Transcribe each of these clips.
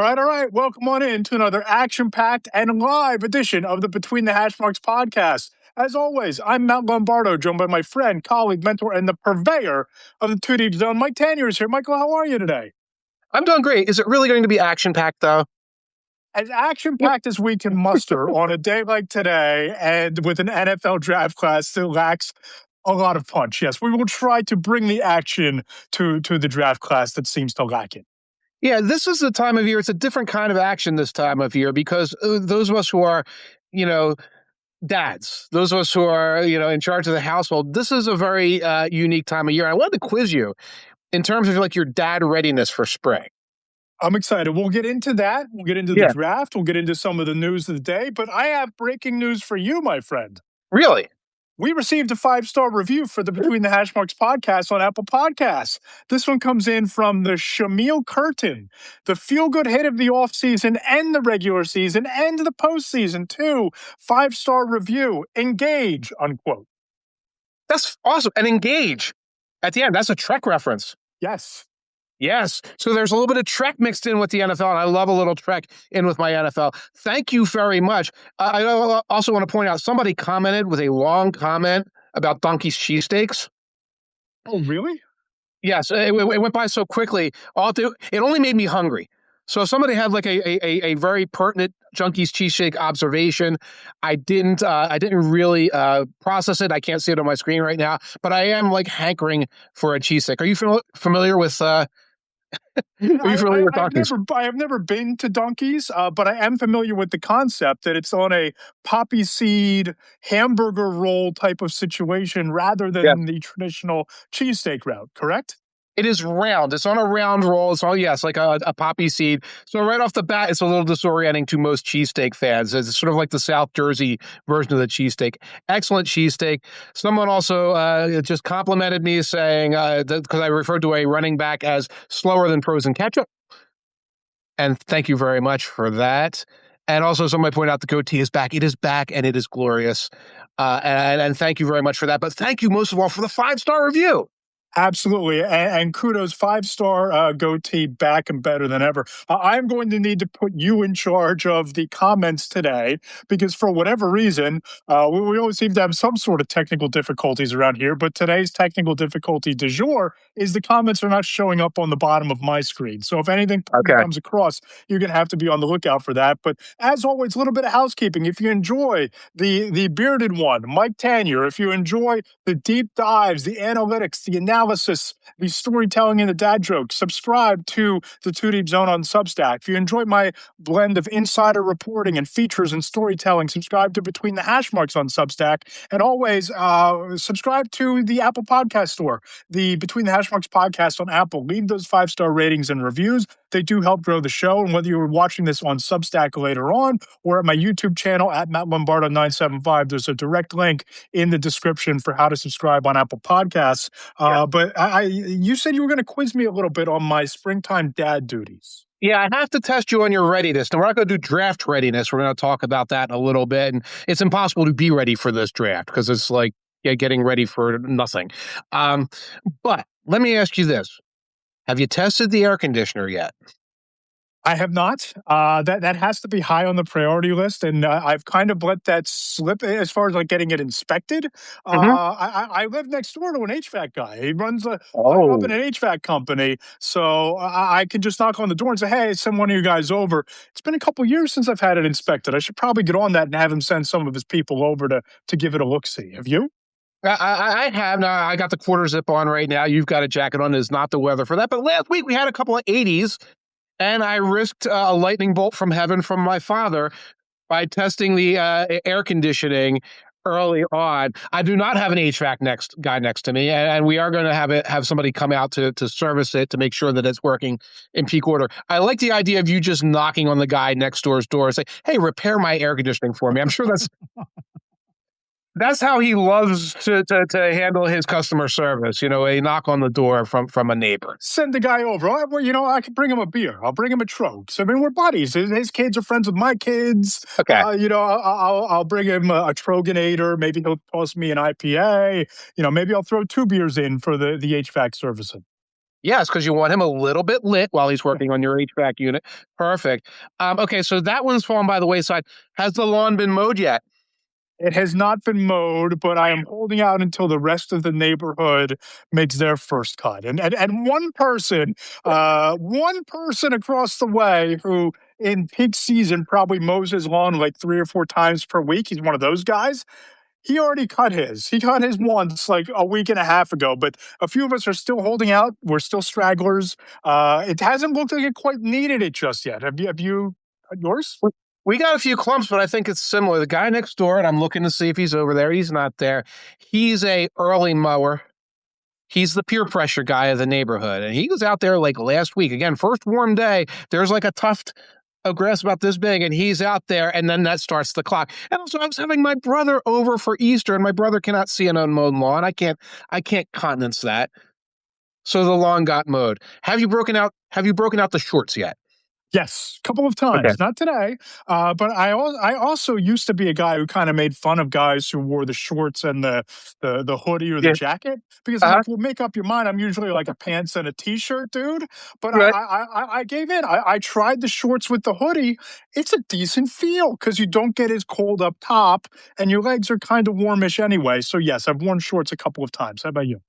All right. Welcome on in to another action-packed and live edition of the Between the Hashmarks podcast. As always, I'm Matt Lombardo, joined by my friend, colleague, mentor, and the purveyor of the Two Deep Zone. Mike Tanier is here. Michael, how are you today? I'm doing great. Is it really going to be action-packed, though? As action-packed as we can muster on a day like today and with an NFL draft class that lacks a lot of punch. Yes, we will try to bring the action to the draft class that seems to lack it. Yeah, this is the time of year. It's a different kind of action this time of year because those of us who are, dads, those of us who are, in charge of the household, this is a very unique time of year. I wanted to quiz you in terms of like your dad readiness for spring. I'm excited. We'll get into that. We'll get into the draft. We'll get into some of the news of the day. But I have breaking news for you, my friend. Really? We received a 5-star review for the Between the Hashmarks podcast on Apple Podcasts. This one comes in from the Shamil Curtin, the feel-good hit of the offseason and the regular season and the postseason, too. 5-star review. Engage, unquote. That's awesome. And engage at the end. That's a Trek reference. Yes. Yes. So there's a little bit of Trek mixed in with the NFL, and I love a little Trek in with my NFL. Thank you very much. I also want to point out somebody commented with a long comment about Donkey's cheesesteaks. Oh, really? Yes. It went by so quickly. It only made me hungry. So if somebody had like a very pertinent Junkies cheesesteak observation, I didn't really process it. I can't see it on my screen right now, but I am like hankering for a cheesesteak. Are you familiar with I have never been to Donkeys, but I am familiar with the concept that it's on a poppy seed hamburger roll type of situation rather than the traditional cheesesteak route, correct? It is round. It's on a round roll. It's all, yes, like a poppy seed. So right off the bat, it's a little disorienting to most cheesesteak fans. It's sort of like the South Jersey version of the cheesesteak. Excellent cheesesteak. Someone also just complimented me saying, because I referred to a running back as slower than frozen ketchup. And thank you very much for that. And also somebody pointed out the goatee is back. It is back and it is glorious. And thank you very much for that. But thank you most of all for the 5-star review. Absolutely. And kudos, 5-star goatee back and better than ever. I'm going to need to put you in charge of the comments today because for whatever reason, we always seem to have some sort of technical difficulties around here. But today's technical difficulty du jour is the comments are not showing up on the bottom of my screen. So if anything comes across, you're going to have to be on the lookout for that. But as always, a little bit of housekeeping. If you enjoy the bearded one, Mike Tanier, if you enjoy the deep dives, the analytics, the analysis, the storytelling and the dad jokes, subscribe to the Two Deep Zone on Substack. If you enjoy my blend of insider reporting and features and storytelling, subscribe to Between the Hashmarks on Substack. And always subscribe to the Apple Podcast Store, the Between the Hashmarks podcast on Apple. Leave those 5-star ratings and reviews. They do help grow the show. And whether you're watching this on Substack later on or at my YouTube channel at Matt Lombardo 975, there's a direct link in the description for how to subscribe on Apple Podcasts. But you said you were going to quiz me a little bit on my springtime dad duties. Yeah, I have to test you on your readiness. And we're not going to do draft readiness. We're going to talk about that in a little bit. And it's impossible to be ready for this draft because it's like getting ready for nothing. But let me ask you this. Have you tested the air conditioner yet? I have not. That has to be high on the priority list, and I've kind of let that slip as far as like getting it inspected. I live next door to an HVAC guy. He runs up in an HVAC company, so I can just knock on the door and say, "Hey, send one of you guys over." It's been a couple years since I've had it inspected. I should probably get on that and have him send some of his people over to give it a look-see. Have you? I have. Now, I got the quarter zip on right now. You've got a jacket on. It's not the weather for that. But last week we had a couple of 80s. And I risked a lightning bolt from heaven from my father by testing the air conditioning early on. I do not have an HVAC guy next to me, and we are going to have somebody come out to service it to make sure that it's working in peak order. I like the idea of you just knocking on the guy next door's door and say, "Hey, repair my air conditioning for me." I'm sure that's how he loves to handle his customer service. A knock on the door from a neighbor. Send the guy over. I can bring him a beer. I'll bring him a Trogs. I mean, we're buddies. His kids are friends with my kids. Okay. I'll bring him a Troganator. Maybe he'll toss me an IPA. Maybe I'll throw 2 beers in for the HVAC servicing. Yes, because you want him a little bit lit while he's working on your HVAC unit. Perfect. Okay, so that one's fallen by the wayside. Has the lawn been mowed yet? It has not been mowed, but I am holding out until the rest of the neighborhood makes their first cut. And one person across the way who in peak season probably mows his lawn like 3 or 4 times per week. He's one of those guys. He already cut his. He cut his once like a week and a half ago, but a few of us are still holding out. We're still stragglers. It hasn't looked like it quite needed it just yet. Have you cut yours? We got a few clumps, but I think it's similar. The guy next door, and I'm looking to see if he's over there. He's not there. He's a early mower. He's the peer pressure guy of the neighborhood. And he was out there like last week. Again, first warm day. There's like a tuft of grass about this big, and he's out there, and then that starts the clock. And also, I was having my brother over for Easter, and my brother cannot see an unmowed lawn. I can't countenance that. So the lawn got mowed. Have you broken out the shorts yet? Yes, a couple of Okay. times. Not today, but I also used to be a guy who kind of made fun of guys who wore the shorts and the hoodie or the Yeah. jacket because I'm Uh-huh. like, well, make up your mind. I'm usually like a pants and a t-shirt dude, but I Right. I I, I gave in. I tried the shorts with the hoodie. It's a decent feel because you don't get as cold up top, and your legs are kind of warmish anyway. So yes, I've worn shorts a couple of times. How about you?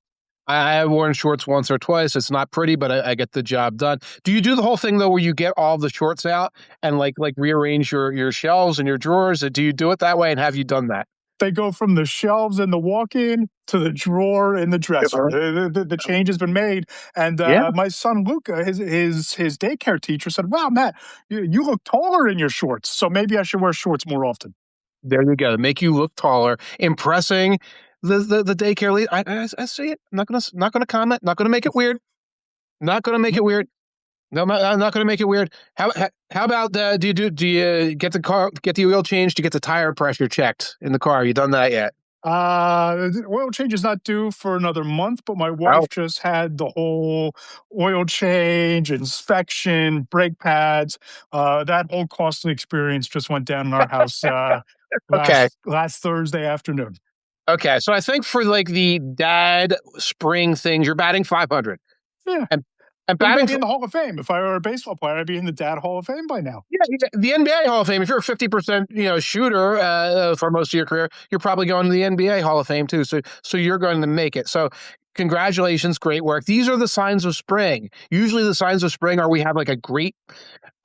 I have worn shorts once or twice. It's not pretty, but I get the job done. Do you do the whole thing though, where you get all the shorts out and like rearrange your shelves and your drawers? Do you do it that way? And have you done that? They go from the shelves in the walk-in to the drawer in the dresser. Uh-huh. The change has been made, and Yeah, my son Luca, his daycare teacher said, "Wow, Matt, you look taller in your shorts. So maybe I should wear shorts more often." there you go. Make you look taller, impressing the daycare lead. I see it. I'm not gonna comment. Not gonna make it weird. Not gonna make it weird. No, I'm not gonna make it weird. How about do you get the oil changed? Do you get the tire pressure checked in the car? You done that yet? The oil change is not due for another month, but my Oh, wife just had the whole oil change, inspection, brake pads. That whole costly experience just went down in our house okay. last Thursday afternoon. Okay, so I think for like the dad spring things, you're batting 500, Yeah, and and I'm going to batting be in the Hall of Fame. If I were a baseball player, I'd be in the Dad Hall of Fame by now. yeah, the NBA Hall of Fame. If you're a 50% shooter for most of your career, you're probably going to the NBA Hall of Fame too. So you're going to make it. So congratulations, great work. These are the signs of spring. Usually the signs of spring are we have like a great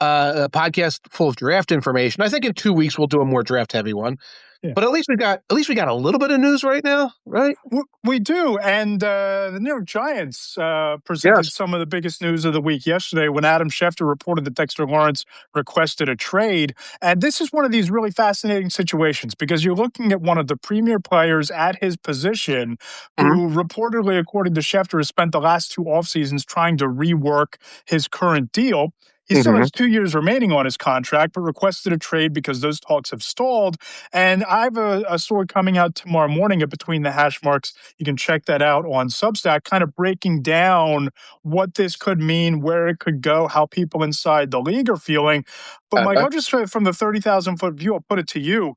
podcast full of draft information. I think in 2 weeks we'll do a more draft heavy one. Yeah. But at least we got a little bit of news right now, right? We do, and the New York Giants Yes. presented some of the biggest news of the week yesterday when Adam Schefter reported that Dexter Lawrence requested a trade. And this is one of these really fascinating situations because you're looking at one of the premier players at his position Mhm. who reportedly, according to Schefter, has spent the last two off seasons trying to rework his current deal. He still Mhm. has 2 years remaining on his contract, but requested a trade because those talks have stalled. And I have a story coming out tomorrow morning at Between the Hash Marks. You can check that out on Substack, kind of breaking down what this could mean, where it could go, how people inside the league are feeling. But Mike, Uh, I'll just from the 30,000 foot view, I'll put it to you.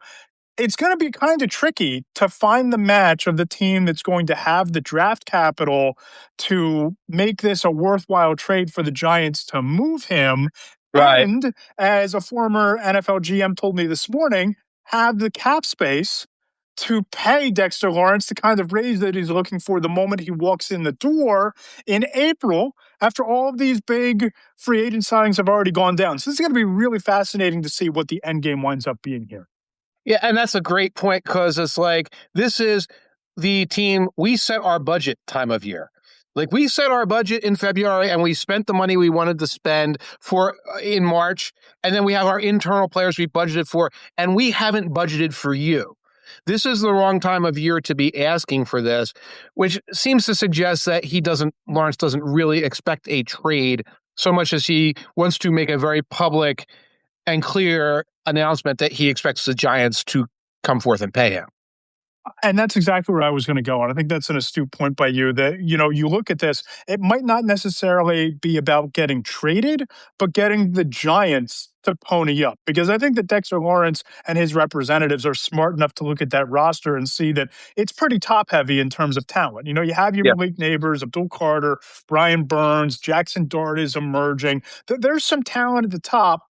It's going to be kind of tricky to find the match of the team that's going to have the draft capital to make this a worthwhile trade for the Giants to move him. right. And as a former NFL GM told me this morning, have the cap space to pay Dexter Lawrence the kind of raise that he's looking for the moment he walks in the door in April after all of these big free agent signings have already gone down. So this is going to be really fascinating to see what the end game winds up being here. Yeah, and that's a great point because it's like this is the team we set our budget time of year. Like we set our budget in February and we spent the money we wanted to spend for in March, and then we have our internal players we budgeted for, and we haven't budgeted for you. This is the wrong time of year to be asking for this, which seems to suggest that Lawrence doesn't really expect a trade so much as he wants to make a very public and clear announcement that he expects the Giants to come forth and pay him. And that's exactly where I was going to go. And I think that's an astute point by you that, you look at this, it might not necessarily be about getting traded, but getting the Giants to pony up. Because I think that Dexter Lawrence and his representatives are smart enough to look at that roster and see that it's pretty top heavy in terms of talent. You have your Yeah, Malik Neighbors, Abdul Carter, Brian Burns, Jackson Dart is emerging. There's some talent at the top.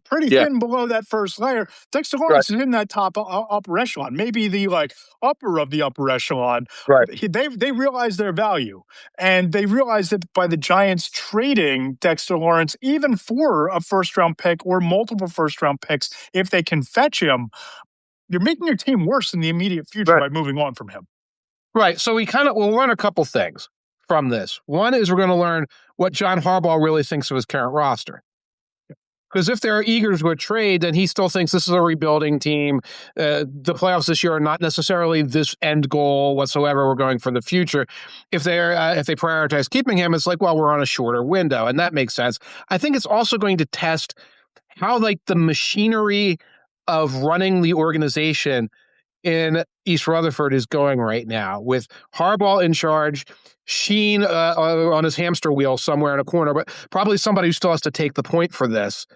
Pretty yeah, thin below that first layer. Dexter right, Lawrence is in that top upper echelon, maybe the upper of the upper echelon. right, They realize their value, and they realize that by the Giants trading Dexter Lawrence, even for a first round pick or multiple first round picks, if they can fetch him, you're making your team worse in the immediate future right, by moving on from him. right. So we'll learn a couple things from this. One is we're going to learn what John Harbaugh really thinks of his current roster. Because if they're eager to a trade, then he still thinks this is a rebuilding team. The playoffs this year are not necessarily this end goal whatsoever. We're going for the future. If they prioritize keeping him, it's like, well, we're on a shorter window, and that makes sense. I think it's also going to test how the machinery of running the organization in East Rutherford is going right now, with Harbaugh in charge, Sheen on his hamster wheel somewhere in a corner, but probably somebody who still has to take the point for this.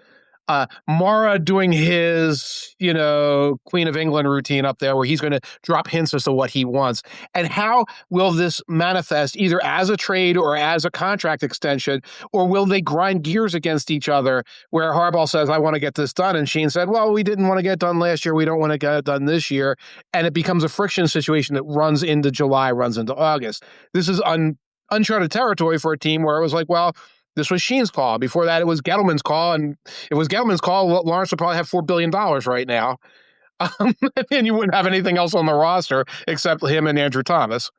Mara doing his, Queen of England routine up there where he's going to drop hints as to what he wants. And how will this manifest either as a trade or as a contract extension, or will they grind gears against each other where Harbaugh says, I want to get this done. And Sheen said, well, we didn't want to get it done last year. We don't want to get it done this year. And it becomes a friction situation that runs into July, runs into August. This is uncharted territory for a team where it was like, well, this was Sheen's call. Before that, it was Gettleman's call. And if it was Gettleman's call, Lawrence would probably have $4 billion right now. And you wouldn't have anything else on the roster except him and Andrew Thomas.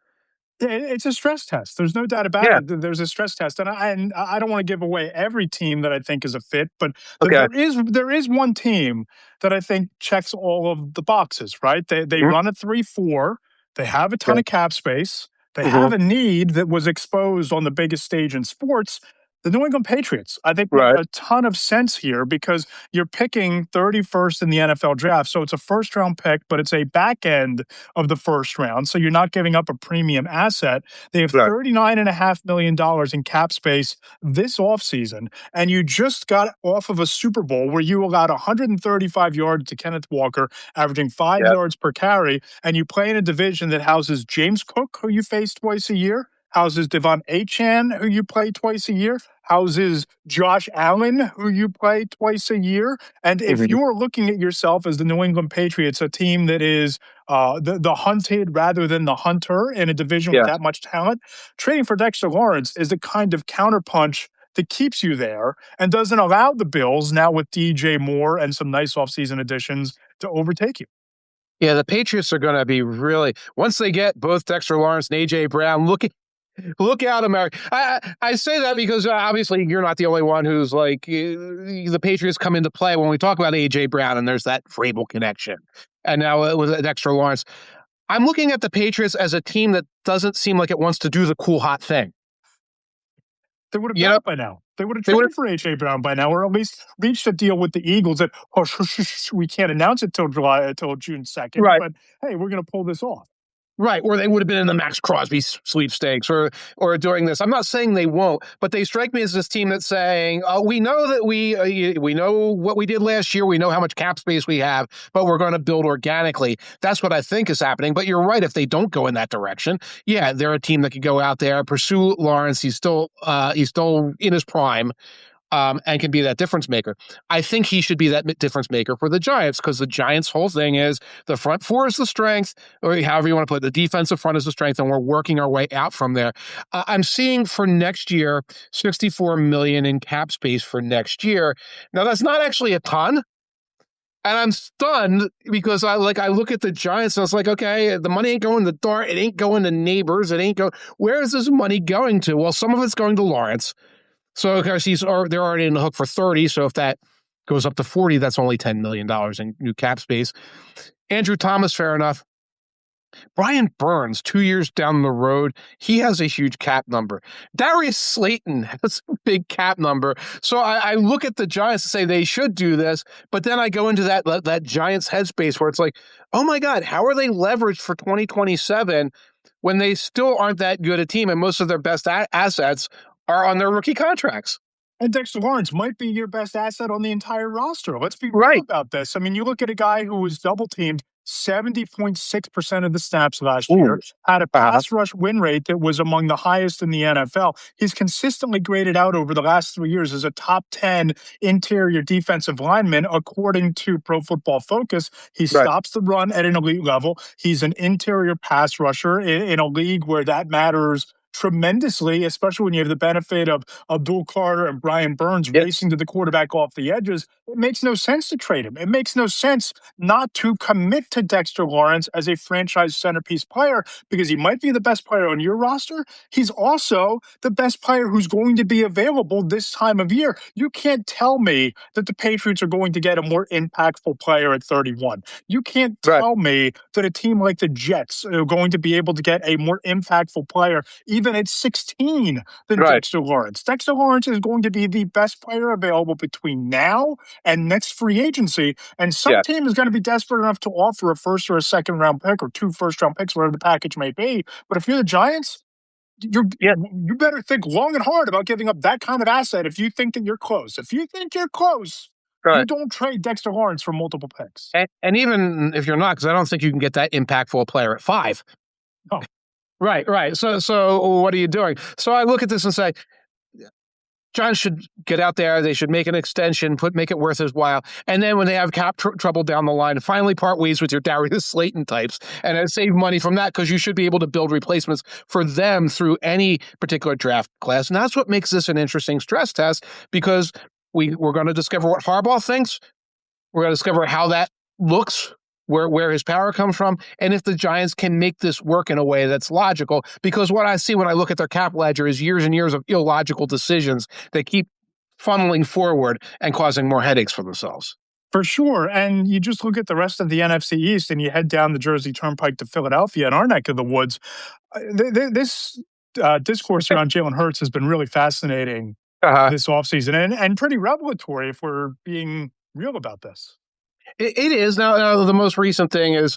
Yeah, it's a stress test. There's no doubt about Yeah. it. There's a stress test, and I don't want to give away every team that I think is a fit, but Okay. there is one team that I think checks all of the boxes. Right? They Mhm. run a 3-4. They have a ton Okay. of cap space. They have Mhm. a need that was exposed on the biggest stage in sports. The New England Patriots, I think, make Right. a ton of sense here because you're picking 31st in the NFL draft. So it's a first round pick, but it's a back end of the first round. So you're not giving up a premium asset. They have Right. $39.5 million in cap space this offseason. And you just got off of a Super Bowl where you allowed 135 yards to Kenneth Walker, averaging 5 yards per carry. And you play in a division that houses James Cook, who you face twice a year, houses Devon Achan, who you play twice a year, houses Josh Allen, who you play twice a year. And if Mhm. you're looking at yourself as the New England Patriots, a team that is the hunted rather than the hunter in a division with Yeah. that much talent, trading for Dexter Lawrence is the kind of counterpunch that keeps you there and doesn't allow the Bills, now with DJ Moore and some nice offseason additions, to overtake you. Yeah, the Patriots are going to be really, once they get both Dexter Lawrence and A.J. Brown, look out, America. I say that because obviously you're not the only one who's like, the Patriots come into play when we talk about A.J. Brown, and there's that Vrabel connection. And now it was Dexter Lawrence. I'm looking at the Patriots as a team that doesn't seem like it wants to do the cool, hot thing. They would have You done know, it by now. They would have they would traded for AJ Brown by now, or at least reached a deal with the Eagles that, oh, we can't announce it till June 2nd, right. but hey, we're going to pull this off. Right, or they would have been in the Max Crosby sweepstakes, or doing this. I'm not saying they won't, but they strike me as this team that's saying, "Oh, we know that we know what we did last year. We know how much cap space we have, but we're going to build organically." That's what I think is happening. But you're right. If they don't go in that direction, yeah, they're a team that could go out there, pursue Lawrence. He's still in his prime. And can be that difference maker. I think he should be that difference maker for the Giants, because the Giants' whole thing is the front four is the strength, or however you want to put it, the defensive front is the strength, and we're working our way out from there. I'm seeing for next year $64 million in cap space for next year. Now that's not actually a ton. And I'm stunned because I look at the Giants and it's like, okay, the money ain't going to Dart, it ain't going to Neighbors, it ain't go. Where is this money going to? Well, some of it's going to Lawrence. So, of course, they're already in the hook for 30. So if that goes up to 40, that's only $10 million in new cap space. Andrew Thomas, fair enough. Brian Burns, 2 years down the road, he has a huge cap number. Darius Slayton has a big cap number. So I look at the Giants and say they should do this, but then I go into that Giants headspace where it's like, oh my God, how are they leveraged for 2027 when they still aren't that good a team and most of their best assets are on their rookie contracts? And Dexter Lawrence might be your best asset on the entire roster. Let's be real Right. about this. I mean, you look at a guy who was double teamed 70.6% of the snaps last year, Ooh. had a Uh-huh. pass rush win rate that was among the highest in the NFL. He's consistently graded out over the last 3 years as a top 10 interior defensive lineman, according to Pro Football Focus. He Right. stops the run at an elite level. He's an interior pass rusher in a league where that matters tremendously, especially when you have the benefit of Abdul Carter and Brian Burns Yes. racing to the quarterback off the edges. It makes no sense to trade him. It makes no sense not to commit to Dexter Lawrence as a franchise centerpiece player because he might be the best player on your roster. He's also the best player who's going to be available this time of year. You can't tell me that the Patriots are going to get a more impactful player at 31. You can't Right. tell me that a team like the Jets are going to be able to get a more impactful player even at 16 than Right. Dexter Lawrence. Dexter Lawrence is going to be the best player available between now and next free agency. And some Yeah. team is going to be desperate enough to offer a first or a second round pick or two first round picks, whatever the package may be. But if you're the Giants, Yeah. you better think long and hard about giving up that kind of asset if you think that you're close. If you think you're close, you Right. don't trade Dexter Lawrence for multiple picks. And even if you're not, because I don't think you can get that impactful player at 5. No. Right, right. So what are you doing? So I look at this and say, Giants should get out there. They should make an extension, make it worth his while. And then when they have cap trouble down the line, finally part ways with your Darius Slayton types and save money from that because you should be able to build replacements for them through any particular draft class. And that's what makes this an interesting stress test because we're going to discover what Harbaugh thinks. We're going to discover how that looks, where his power comes from, and if the Giants can make this work in a way that's logical. Because what I see when I look at their cap ledger is years and years of illogical decisions that keep funneling forward and causing more headaches for themselves. For sure. And you just look at the rest of the NFC East and you head down the Jersey Turnpike to Philadelphia in our neck of the woods. This discourse around Jalen Hurts has been really fascinating Uh-huh. this offseason and pretty revelatory if we're being real about this. It is. Now, the most recent thing is,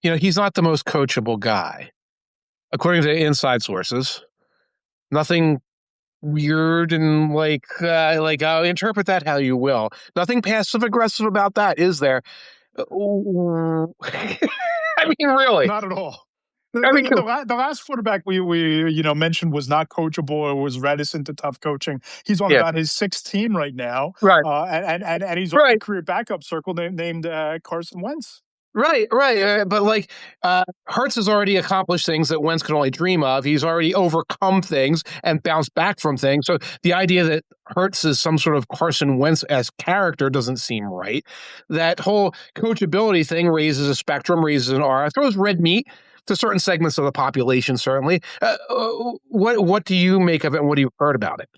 he's not the most coachable guy, according to inside sources. Nothing weird and interpret that how you will. Nothing passive aggressive about that, is there? I mean, really. Not at all. I mean, The last quarterback we mentioned was not coachable or was reticent to tough coaching. He's on yeah, about his sixth team right now, right, and he's on a right. career backup circle named Carson Wentz. Right, right. But Hertz has already accomplished things that Wentz could only dream of. He's already overcome things and bounced back from things. So the idea that Hertz is some sort of Carson Wentz-esque character doesn't seem right. That whole coachability thing raises a spectrum, raises an aura, throws red meat to certain segments of the population, certainly. What do you make of it and what do you heard about it?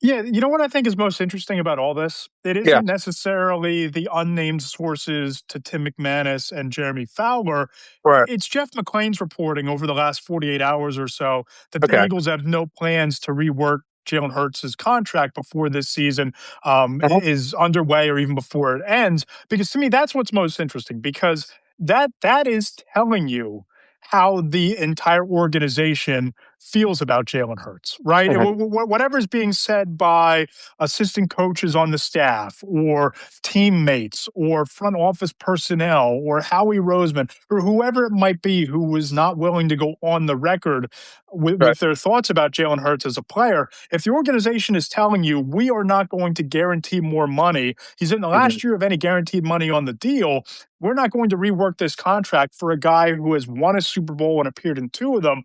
Yeah, you know what I think is most interesting about all this? It Yeah, isn't necessarily the unnamed sources to Tim McManus and Jeremy Fowler. right. It's Jeff McClain's reporting over the last 48 hours or so that the Okay. Eagles have no plans to rework Jalen Hurts' contract before this season Uh-huh. is underway or even before it ends. Because to me, that's what's most interesting because that is telling you how the entire organization feels about Jalen Hurts, right? Mhm. Whatever's being said by assistant coaches on the staff or teammates or front office personnel or Howie Roseman or whoever it might be who was not willing to go on the record Right. with their thoughts about Jalen Hurts as a player. If the organization is telling you we are not going to guarantee more money, he's in the Mhm. last year of any guaranteed money on the deal. We're not going to rework this contract for a guy who has won a Super Bowl and appeared in two of them.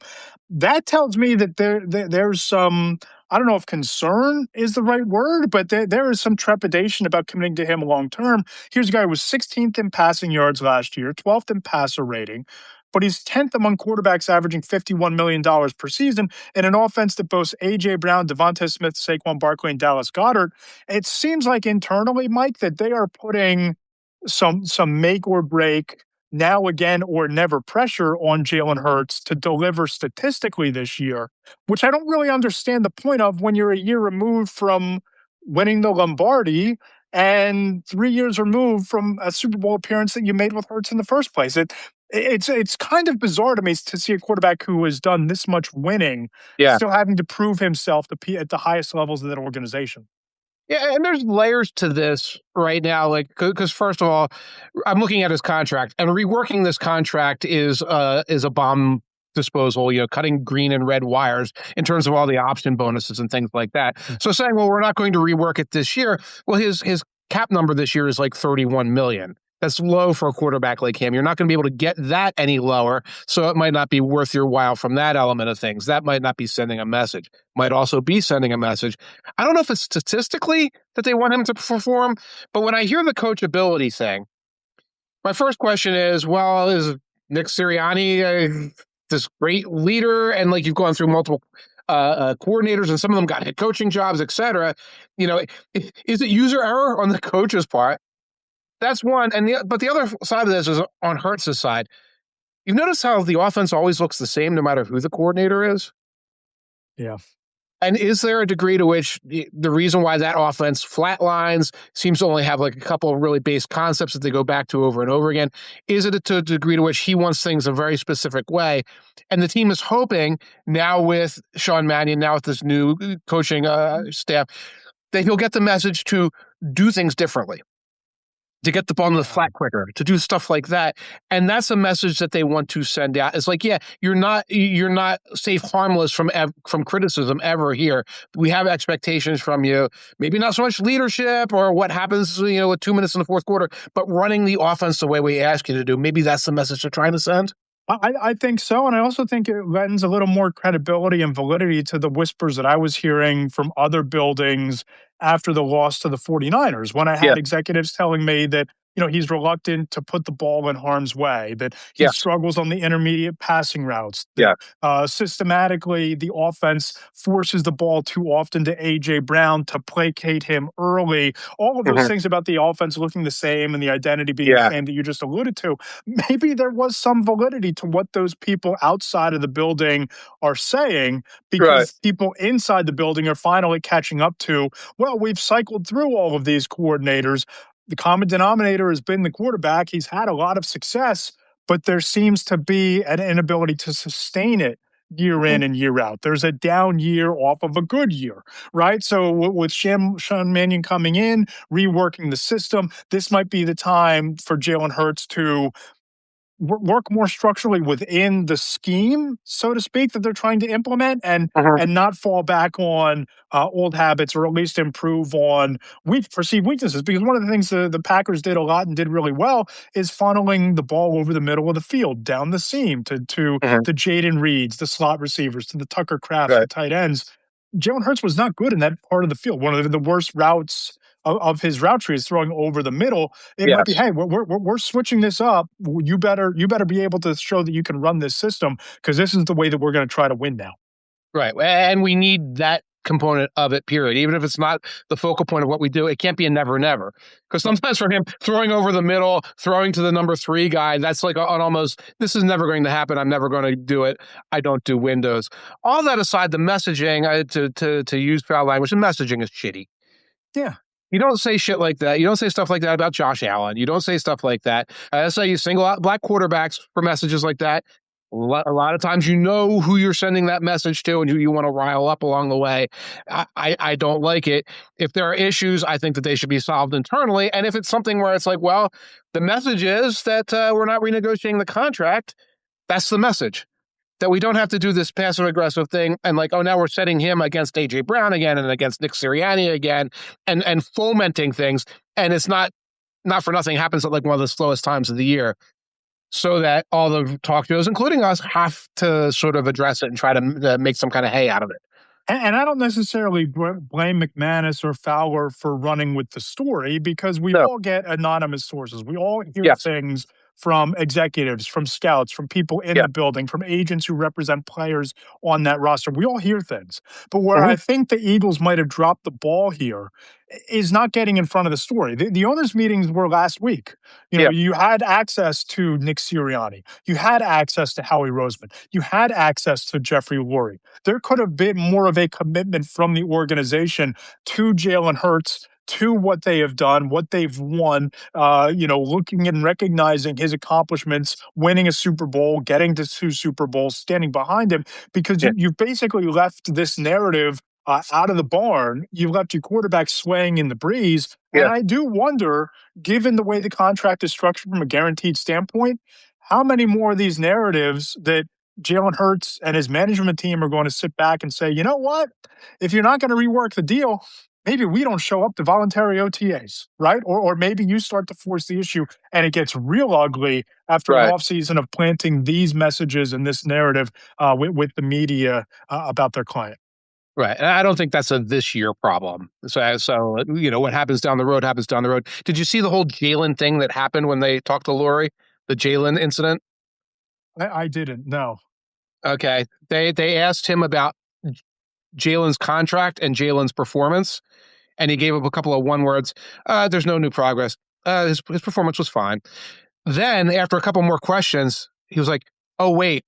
That tells me that there's some, I don't know if concern is the right word, but there is some trepidation about committing to him long term. Here's a guy who was 16th in passing yards last year, 12th in passer rating, but he's 10th among quarterbacks averaging $51 million per season in an offense that boasts A.J. Brown, Devonta Smith, Saquon Barkley, and Dallas Goedert. It seems like internally, Mike, that they are putting some make or break now again or never pressure on Jalen Hurts to deliver statistically this year, which I don't really understand the point of when you're a year removed from winning the Lombardi and 3 years removed from a Super Bowl appearance that you made with Hurts in the first place. It's kind of bizarre to me to see a quarterback who has done this much winning Yeah. still having to prove himself at the highest levels of that organization. Yeah, and there's layers to this right now. Like, because first of all, I'm looking at his contract, and reworking this contract is a bomb disposal. You know, cutting green and red wires in terms of all the option bonuses and things like that. So saying, well, we're not going to rework it this year. Well, his cap number this year is like 31 million. That's low for a quarterback like him. You're not going to be able to get that any lower. So it might not be worth your while from that element of things. That might not be sending a message. Might also be sending a message. I don't know if it's statistically that they want him to perform, but when I hear the coachability thing, my first question is, well, is Nick Sirianni this great leader? And like you've gone through multiple coordinators, and some of them got head coaching jobs, et cetera. You know, is it user error on the coach's part? That's one. But the other side of this is on Hurts' side. You've noticed how the offense always looks the same no matter who the coordinator is? Yeah. And is there a degree to which the reason why that offense flatlines, seems to only have like a couple of really base concepts that they go back to over and over again? Is it to a degree to which he wants things a very specific way? And the team is hoping now with Sean Mannion, now with this new coaching staff, that he'll get the message to do things differently, to get the ball in the flat quicker, to do stuff like that. And that's a message that they want to send out. It's like, yeah, you're not safe harmless from criticism ever here. We have expectations from you, maybe not so much leadership or what happens, with 2 minutes in the fourth quarter, but running the offense the way we ask you to do. Maybe that's the message they're trying to send. I think so. And I also think it lends a little more credibility and validity to the whispers that I was hearing from other buildings after the loss to the 49ers, when I Yeah. had executives telling me that, he's reluctant to put the ball in harm's way, that he Yeah. struggles on the intermediate passing routes, Yeah. that systematically the offense forces the ball too often to A.J. Brown to placate him early. All of those Mhm. things about the offense looking the same and the identity being the Yeah. same that you just alluded to, maybe there was some validity to what those people outside of the building are saying, Right. because people inside the building are finally catching up to, well, we've cycled through all of these coordinators. The common denominator has been the quarterback. He's had a lot of success, but there seems to be an inability to sustain it year in and year out. There's a down year off of a good year, right? So with Sean Mannion coming in, reworking the system, this might be the time for Jalen Hurts to work more structurally within the scheme, so to speak, that they're trying to implement, and Mhm. not fall back on old habits, or at least improve on perceived weaknesses. Because one of the things the Packers did a lot and did really well is funneling the ball over the middle of the field, down the seam to Mhm. the Jaden Reeds, the slot receivers, to the Tucker Crafts, the Right. tight ends. Jalen Hurts was not good in that part of the field. One of the worst routes of his route tree is throwing over the middle. It might be, Yes. hey, we're switching this up. You better be able to show that you can run this system, because this is the way that we're going to try to win now. Right. And we need that component of it, period. Even if it's not the focal point of what we do, it can't be a never, never. Because sometimes for him, throwing over the middle, throwing to the number 3 guy, that's like an almost, this is never going to happen. I'm never going to do it. I don't do windows. All that aside, the messaging, to use foul language, the messaging is shitty. Yeah. You don't say shit like that. You don't say stuff like that about Josh Allen. You don't say stuff like that. That's why you single out black quarterbacks for messages like that. A lot of times you know who you're sending that message to and who you want to rile up along the way. I don't like it. If there are issues, I think that they should be solved internally. And if it's something where it's like, well, the message is that we're not renegotiating the contract, that's the message. That we don't have to do this passive aggressive thing and like, oh, now we're setting him against AJ Brown again and against Nick Sirianni again and fomenting things. And it's not for nothing, happens at like one of the slowest times of the year. So that all the talk shows, including us, have to sort of address it and try to make some kind of hay out of it. And I don't necessarily blame McManus or Fowler for running with the story, because we No. all get anonymous sources. We all hear Yes. things from executives, from scouts, from people in Yeah. the building, from agents who represent players on that roster. We all hear things. But where Mhm. I think the Eagles might have dropped the ball here is not getting in front of the story. The owners' meetings were last week. Yeah. You had access to Nick Sirianni. You had access to Howie Roseman. You had access to Jeffrey Lurie. There could have been more of a commitment from the organization to Jalen Hurts, to what they have done, what they've won, looking and recognizing his accomplishments, winning a Super Bowl, getting to two Super Bowls, standing behind him, because Yeah. you've basically left this narrative out of the barn. You've left your quarterback swaying in the breeze. And Yeah. I do wonder, given the way the contract is structured from a guaranteed standpoint, how many more of these narratives that Jalen Hurts and his management team are going to sit back and say, you know what? If you're not going to rework the deal, maybe we don't show up to voluntary OTAs, right? Or maybe you start to force the issue and it gets real ugly after an Right. offseason of planting these messages and this narrative with the media about their client. Right. And I don't think that's a this year problem. So what happens down the road happens down the road. Did you see the whole Jalen thing that happened when they talked to Lori? The Jalen incident? I didn't know. Okay. They asked him about Jalen's contract and Jalen's performance, and he gave up a couple of one words. There's no new progress. His performance was fine. Then, after a couple more questions, he was like, "Oh wait,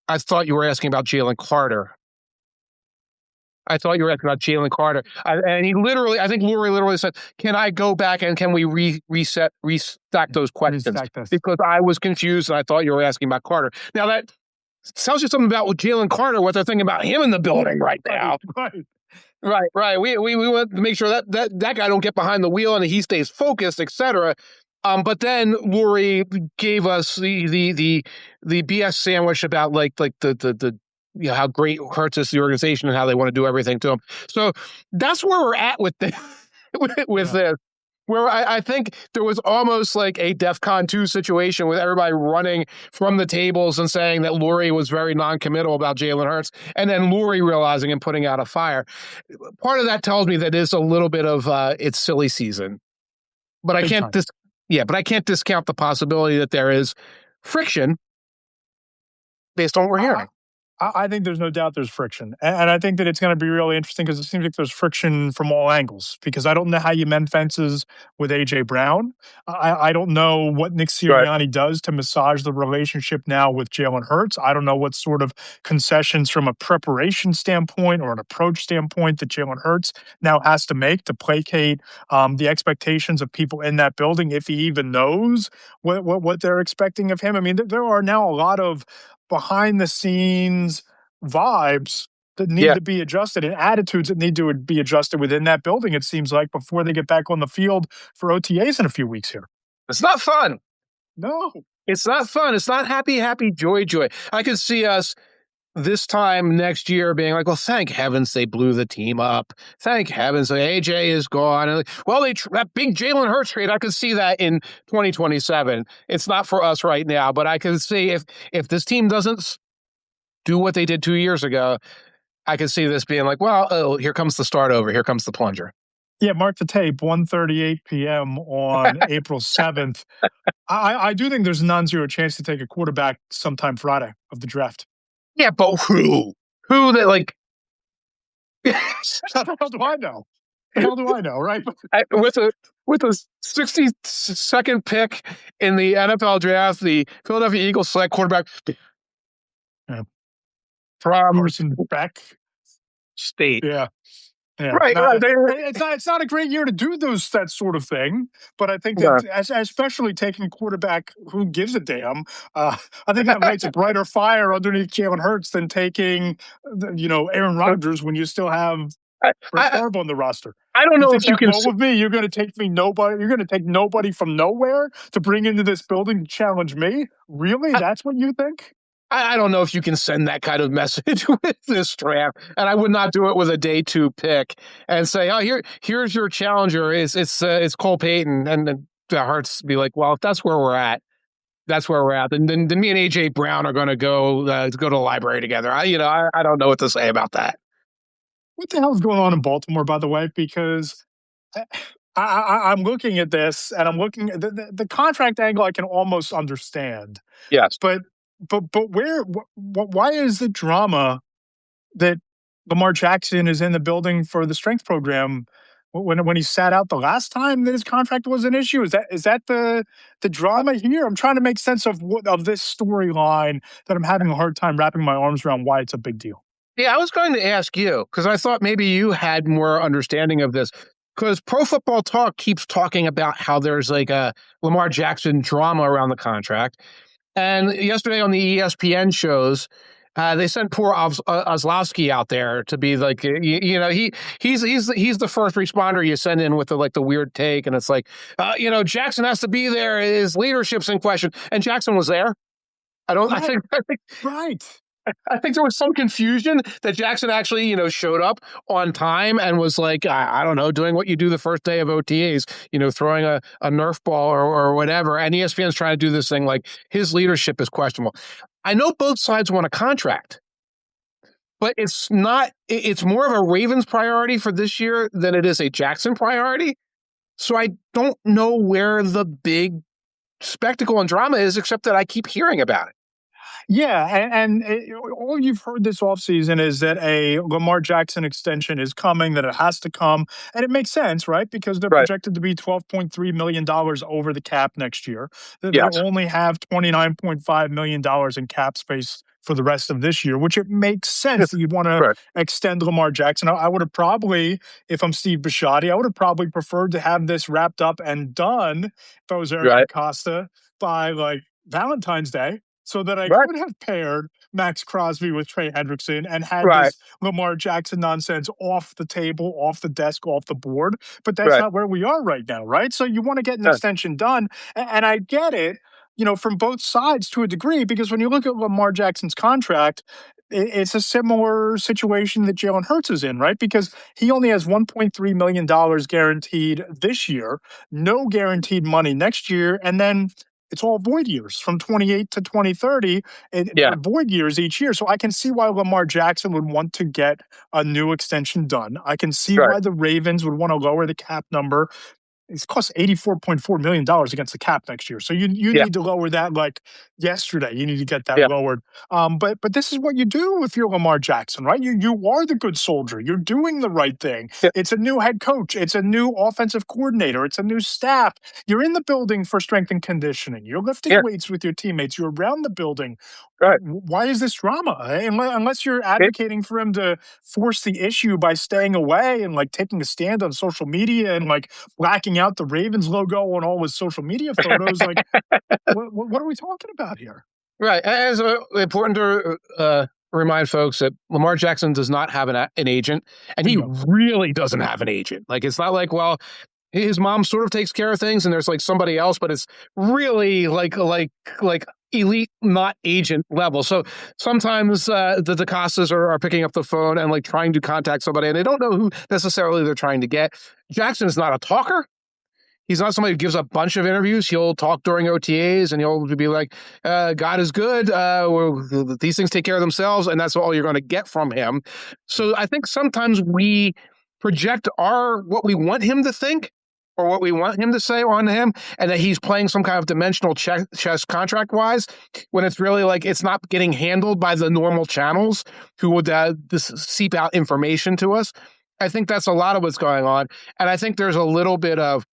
I thought you were asking about Jalen Carter. I thought you were asking about Jalen Carter." And he literally, I think Lori literally said, "Can I go back and can we restack those questions? Restack this. Because I was confused and I thought you were asking about Carter." Now that tells you something about what Jalen Carter, what they're thinking about him in the building right Right, now. right. Right, right. We want to make sure that guy don't get behind the wheel and he stays focused, etc. But then Lori gave us the BS sandwich about like the how great Hurts is the organization and how they want to do everything to him. So that's where we're at with this. with Yeah. this. Where I think there was almost like a DEFCON 2 situation with everybody running from the tables and saying that Lori was very non-committal about Jalen Hurts, and then Lori realizing and putting out a fire. Part of that tells me that is a little bit of it's silly season, but I Big can't time. but I can't discount the possibility that there is friction based on what we're I, hearing. I think there's no doubt there's friction. And I think that it's going to be really interesting because it seems like there's friction from all angles. Because I don't know how you mend fences with A.J. Brown. I don't know what Nick Right. Sirianni does to massage the relationship now with Jalen Hurts. I don't know what sort of concessions from a preparation standpoint or an approach standpoint that Jalen Hurts now has to make to placate the expectations of people in that building, if he even knows what they're expecting of him. I mean, there are now a lot of behind the scenes vibes that need Yeah, to be adjusted and attitudes that need to be adjusted within that building, it seems like, before they get back on the field for OTAs in a few weeks here. it's not fun. No. It's not fun. It's not happy, happy, joy, joy. I could see us this time next year being like, well, thank heavens they blew the team up. Thank heavens AJ is gone. And well, that big Jalen Hurts trade, I could see that in 2027. It's not for us right now, but I can see if this team doesn't do what they did 2 years ago, I could see this being like, well, oh, here comes the start over. Here comes the plunger. Yeah, mark the tape, 1:38 p.m. on April 7th. I do think there's a non-zero chance to take a quarterback sometime Friday of the draft. Yeah, but who? Who that like How the hell do I know? The hell do I know, right? with a 62nd pick in the NFL draft, the Philadelphia Eagles select quarterback Yeah. from Carson Beck. state. Yeah. Yeah, Right, right. it's not a great year to do that sort of thing, but I think Yeah. that especially taking a quarterback who gives a damn, I think that lights a brighter fire underneath Jalen Hurts than taking, Aaron Rodgers when you still have I, Brett I, Favre on the roster. I don't You know think if you that can. low of me? You're going to take me nobody. You're going to take nobody from nowhere to bring into this building to challenge me. Really? That's what you think? I don't know if you can send that kind of message with this draft, and I would not do it with a day 2 pick and say, "Oh, here's your challenger. It's Cole Payton," and then Hurts be like, "Well, if that's where we're at, that's where we're at." And then me and AJ Brown are going to go to the library together. I don't know what to say about that. What the hell is going on in Baltimore, by the way? Because I I'm looking at this and I'm looking at the contract angle. I can almost understand, Yes. but why is the drama that Lamar Jackson is in the building for the strength program when he sat out the last time that his contract was an issue? Is that the drama here? I'm trying to make sense of of this storyline that I'm having a hard time wrapping my arms around why it's a big deal. Yeah, I was going to ask you because I thought maybe you had more understanding of this. Because Pro Football Talk keeps talking about how there's like a Lamar Jackson drama around the contract. And yesterday on the ESPN shows, they sent poor Ozlowski out there to be like, he's the first responder you send in with the weird take, and it's like, Jackson has to be there. His leadership's in question, and Jackson was there. I don't. I Right, think. right. I think there was some confusion that Jackson actually, showed up on time and was like, I don't know, doing what you do the first day of OTAs, throwing a Nerf ball or whatever. And ESPN's trying to do this thing like his leadership is questionable. I know both sides want a contract, but it's not, it's more of a Ravens priority for this year than it is a Jackson priority. So I don't know where the big spectacle and drama is, except that I keep hearing about it. Yeah, all you've heard this offseason is that a Lamar Jackson extension is coming, that it has to come, and it makes sense, right? Because they're Right. projected to be $12.3 million over the cap next year. They Yes. only have $29.5 million in cap space for the rest of this year, which it makes sense that you'd want to Right. extend Lamar Jackson. I would have probably, if I'm Steve Bisciotti, I would have probably preferred to have this wrapped up and done if I was Eric Right. DeCosta by like Valentine's Day so that I Right. could have paired Max Crosby with Trey Hendrickson and had Right. this Lamar Jackson nonsense off the table, off the desk, off the board. But that's Right. not where we are right now, right? So you want to get an Uh, extension done. And I get it, from both sides to a degree, because when you look at Lamar Jackson's contract, it's a similar situation that Jalen Hurts is in, right? Because he only has $1.3 million guaranteed this year, no guaranteed money next year, and then it's all void years from 28 to 2030. Yeah. They're void years each year. So I can see why Lamar Jackson would want to get a new extension done. I can see Right. why the Ravens would want to lower the cap number. It's cost $84.4 million against the cap next year. So you Yeah. need to lower that like yesterday. You need to get that Yeah. lowered. But this is what you do if you're Lamar Jackson, right? You are the good soldier. You're doing the right thing. Yeah. It's a new head coach. It's a new offensive coordinator. It's a new staff. You're in the building for strength and conditioning. You're lifting Yeah. weights with your teammates. You're around the building. Right. Why is this drama? Unless you're It, advocating for him to force the issue by staying away and like taking a stand on social media and like blacking out the Ravens logo on all his social media photos. Like, what are we talking about here? right. As important to remind folks that Lamar Jackson does not have an agent, and he Bingo. really doesn't have an agent. Like, it's not like, well, his mom sort of takes care of things, and there's like somebody else, but it's really like elite, not agent level. So sometimes the DaCostas are picking up the phone and like trying to contact somebody, and they don't know who necessarily they're trying to get. Jackson is not a talker. He's not somebody who gives a bunch of interviews. He'll talk during OTAs and he'll be like, God is good. These things take care of themselves. And that's all you're going to get from him. So I think sometimes we project what we want him to think or what we want him to say on him, and that he's playing some kind of dimensional chess contract wise, when it's really like it's not getting handled by the normal channels who would seep out information to us. I think that's a lot of what's going on. And I think there's a little bit of,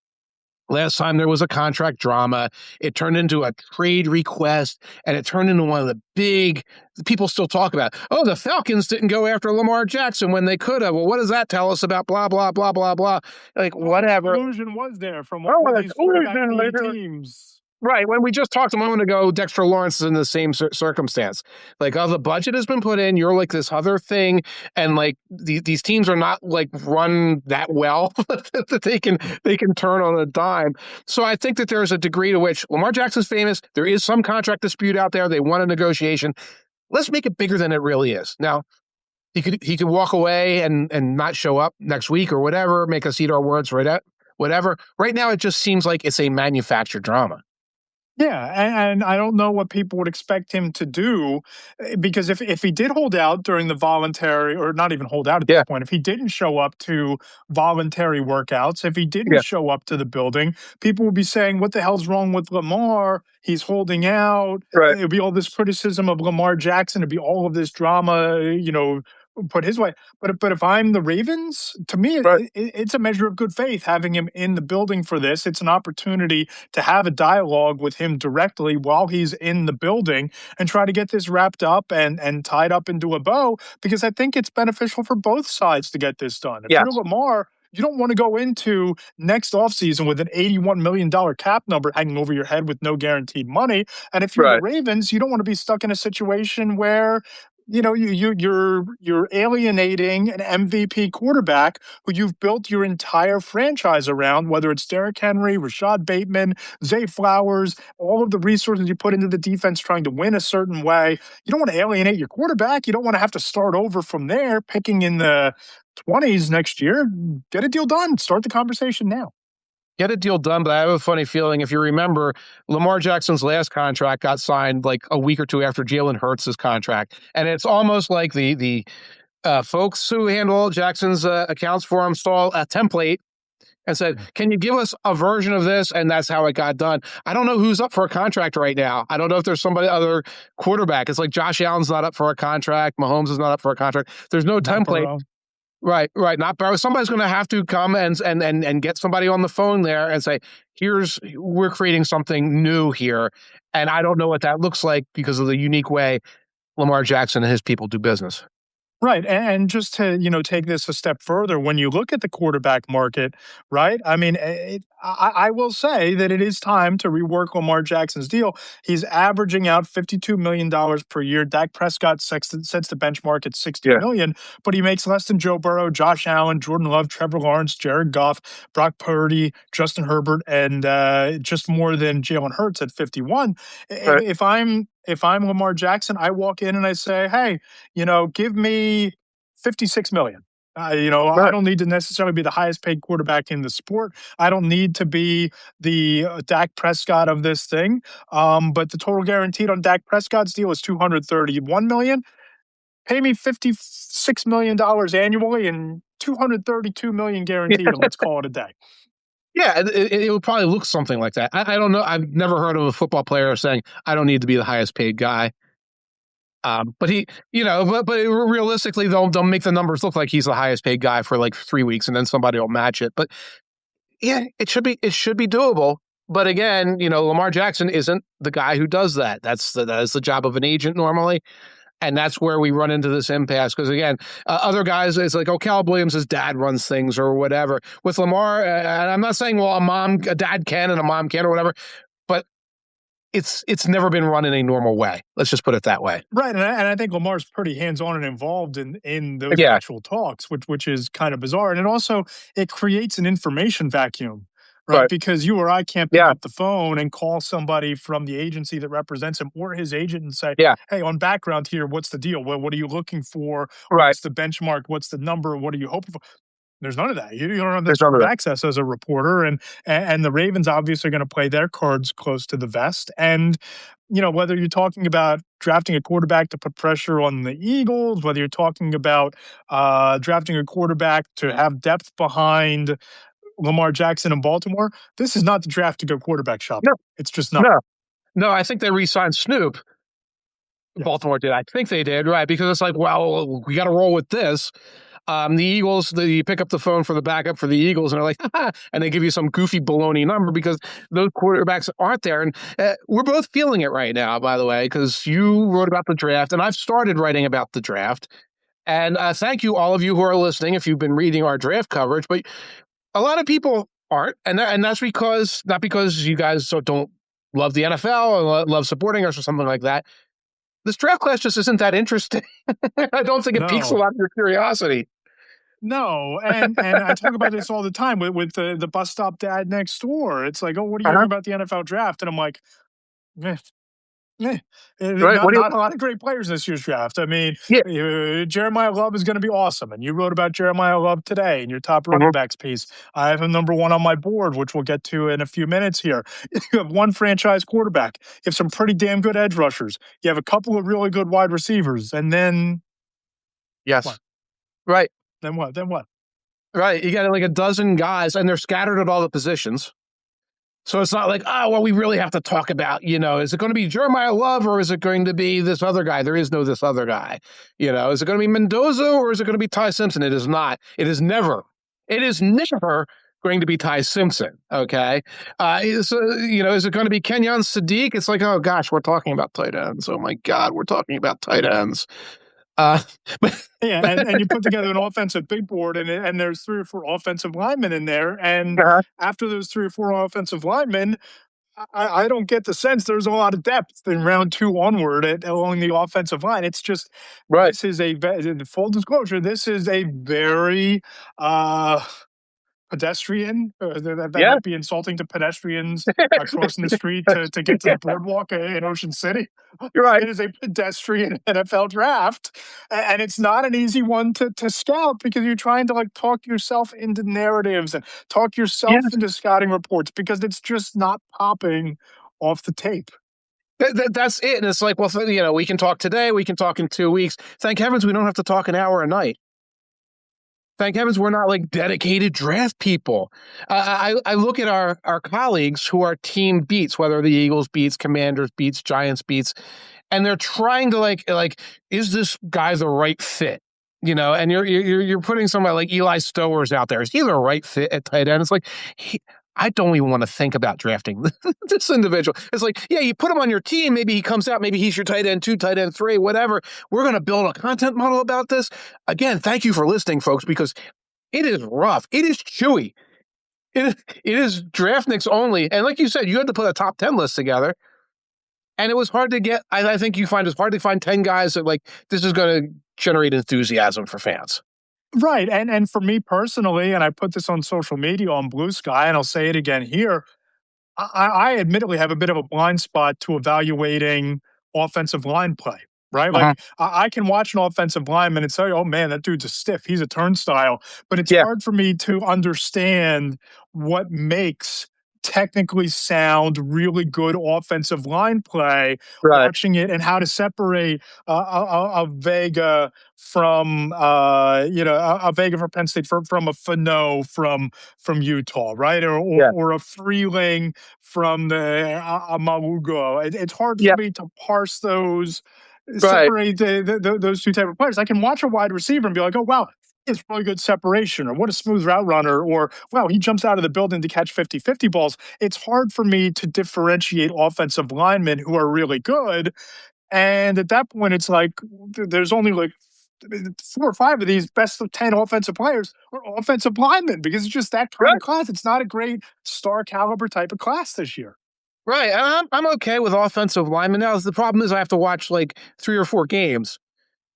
last time there was a contract drama, it turned into a trade request, and it turned into one of the big, people still talk about, oh, the Falcons didn't go after Lamar Jackson when they could have. Well, what does that tell us about blah, blah, blah, blah, blah? Like, whatever. Collusion was there from Oh, all the these quarterback collusion needy later. teams. Right. When we just talked a moment ago, Dexter Lawrence is in the same circumstance. Like, oh, the budget has been put in. You're like this other thing. And like these teams are not like run that well that they can turn on a dime. So I think that there's a degree to which Lamar Jackson's famous. There is some contract dispute out there. They want a negotiation. Let's make it bigger than it really is. Now, he could walk away and not show up next week or whatever, make us eat our words right at whatever. Right now, it just seems like it's a manufactured drama. Yeah, and I don't know what people would expect him to do, because if he did hold out during the voluntary, or not even hold out at this Yeah, point, if he didn't show up to voluntary workouts, if he didn't yeah, show up to the building, people would be saying, "What the hell's wrong with Lamar? He's holding out." right, It'd be all this criticism of Lamar Jackson. It'd be all of this drama, put his way. But if I'm the Ravens, to me, right. it's a measure of good faith having him in the building for this. It's an opportunity to have a dialogue with him directly while he's in the building and try to get this wrapped up and tied up into a bow, because I think it's beneficial for both sides to get this done. If you're Yes, Lamar, you don't want to go into next offseason with an $81 million cap number hanging over your head with no guaranteed money. And if you're the right. Ravens, you don't want to be stuck in a situation where you're alienating an MVP quarterback who you've built your entire franchise around, whether it's Derrick Henry, Rashad Bateman, Zay Flowers, all of the resources you put into the defense trying to win a certain way. You don't want to alienate your quarterback. You don't want to have to start over from there, picking in the 20s next year. Get a deal done. Start the conversation now. Get a deal done, but I have a funny feeling. If you remember, Lamar Jackson's last contract got signed like a week or two after Jalen Hurts' contract, and it's almost like the folks who handle Jackson's accounts for him saw a template and said, "Can you give us a version of this?" And that's how it got done. I don't know who's up for a contract right now. I don't know if there's somebody other quarterback. It's like Josh Allen's not up for a contract. Mahomes is not up for a contract. There's no Not template. Burrow. Right, right. Not Barrow. Somebody's going to have to come and get somebody on the phone there and say, "Here's we're creating something new here," and I don't know what that looks like because of the unique way Lamar Jackson and his people do business. Right, and just to, take this a step further, when you look at the quarterback market, right? I mean, I will say that it is time to rework Lamar Jackson's deal. He's averaging out $52 million per year. Dak Prescott sets the benchmark at 60 Yeah, million, but he makes less than Joe Burrow, Josh Allen, Jordan Love, Trevor Lawrence, Jared Goff, Brock Purdy, Justin Herbert, and just more than Jalen Hurts at 51. If, right. if I'm if I'm Lamar Jackson, I walk in and I say, "Hey, give me 56 million. I Right. don't need to necessarily be the highest paid quarterback in the sport. I don't need to be the Dak Prescott of this thing. But the total guaranteed on Dak Prescott's deal is 231 million. Pay me $56 million annually and 232 million guaranteed, and let's call it a day." Yeah, it would probably look something like that. I don't know. I've never heard of a football player saying, "I don't need to be the highest paid guy." But but realistically, they'll make the numbers look like he's the highest paid guy for like 3 weeks, and then somebody will match it. But yeah, it should be doable. But again, Lamar Jackson isn't the guy who does that. That is the job of an agent normally, and that's where we run into this impasse. Because again, other guys, it's like, oh, Caleb Williams' dad runs things or whatever. With Lamar, and I'm not saying, well, a dad can and a mom can or whatever, but it's never been run in a normal way. Let's just put it that way. Right, and I think Lamar's pretty hands-on and involved in those Yeah, actual talks, which is kind of bizarre, and it creates an information vacuum, right? right. Because you or I can't pick Yeah, up the phone and call somebody from the agency that represents him or his agent and say, yeah, "Hey, on background here, what's the deal? What are you looking for? right. What's the benchmark? What's the number? What are you hoping for?" There's none of that. You don't have that There's none sort of of that. access as a reporter, and the Ravens obviously are going to play their cards close to the vest. And whether you're talking about drafting a quarterback to put pressure on the Eagles, whether you're talking about drafting a quarterback to have depth behind Lamar Jackson in Baltimore, this is not the draft to go quarterback shopping. No, It's just not. no, no. I think they re-signed Snoop. Yes. Baltimore did. I think they did, right? Because it's like, well, we got to roll with this. The Eagles, you pick up the phone for the backup for the Eagles, and they're like, and they give you some goofy baloney number because those quarterbacks aren't there. And we're both feeling it right now, by the way, because you wrote about the draft, and I've started writing about the draft. And thank you, all of you who are listening, if you've been reading our draft coverage. But a lot of people aren't, and that's because not because you guys don't love the NFL or love supporting us or something like that. This draft class just isn't that interesting. I don't think it piques a No. lot of your curiosity. No, and I talk about this all the time with the bus stop dad next door. It's like, "Oh, what are you Uh-huh. hearing about the NFL draft?" And I'm like, "Eh." Yeah, right? What do you? not a lot of great players this year's draft. I mean, Yeah. Jeremiah Love is going to be awesome, and you wrote about Jeremiah Love today in your top running Mhm. backs piece. I have him number one on my board, which we'll get to in a few minutes here. You have one franchise quarterback. You have some pretty damn good edge rushers. You have a couple of really good wide receivers, and then Yes. what? Right. Then what? Then what? Right. You got like a dozen guys, and they're scattered at all the positions. So it's not like, oh, well, we really have to talk about, is it going to be Jeremiah Love or is it going to be this other guy? There is no this other guy. Is it going to be Mendoza or is it going to be Ty Simpson? It is not. It is never going to be Ty Simpson. Okay. Is it going to be Kenyon Sadiq? It's like, oh gosh, we're talking about tight ends. Oh my God, we're talking about tight ends. Uh, but, Yeah, and you put together an offensive big board, and there's three or four offensive linemen in there, and uh, after those three or four offensive linemen, I don't get the sense there's a lot of depth in round two onward along the offensive line. It's just right. this is full disclosure. This is a very uh, pedestrian. That Yeah. might be insulting to pedestrians crossing the street to get to Yeah. the boardwalk in Ocean City. You're right. It is a pedestrian NFL draft, and it's not an easy one to scout because you're trying to like talk yourself into narratives and talk yourself Yes. into scouting reports because it's just not popping off the tape. That's it. And it's like, well, we can talk today. We can talk in 2 weeks. Thank heavens we don't have to talk an hour a night. Thank heavens we're not like dedicated draft people. I look at our colleagues who are team beats, whether the Eagles beats, Commanders beats, Giants beats, and they're trying to like is this guy the right fit? And you're putting somebody like Eli Stowers out there. Is he the right fit at tight end? It's like I don't even want to think about drafting this individual. It's like, yeah, you put him on your team. Maybe he comes out. Maybe he's your tight end two, tight end three, whatever. We're going to build a content model about this. Again, thank you for listening, folks, because it is rough. It is chewy. It is draftniks only. And like you said, you had to put a top 10 list together. And it was hard to get. I think you find it's hard to find 10 guys that like this is going to generate enthusiasm for fans. Right, and for me personally, and I put this on social media on Blue Sky, and I'll say it again here. I admittedly have a bit of a blind spot to evaluating offensive line play, right? Uh-huh. Like I can watch an offensive lineman and say, "Oh man, that dude's a stiff. He's a turnstile." But it's Yeah. hard for me to understand what makes technically sound, really good offensive line play. Right. Watching it and how to separate a Vega from a Vega from Penn State from a Fano from Utah, right? Yeah. Or a Freeling from the Amalugo. It's hard for Yeah. me to parse those, Right. separate those two type of players. I can watch a wide receiver and be like, oh wow, it's really good separation, or what a smooth route runner, or wow, he jumps out of the building to catch 50-50 balls. It's hard for me to differentiate offensive linemen who are really good. And at that point, it's like there's only like four or five of these best of 10 offensive players are offensive linemen because it's just that kind Right. of class. It's not a great star caliber type of class this year. Right. And I'm okay with offensive linemen now. The problem is I have to watch like 3 or 4 games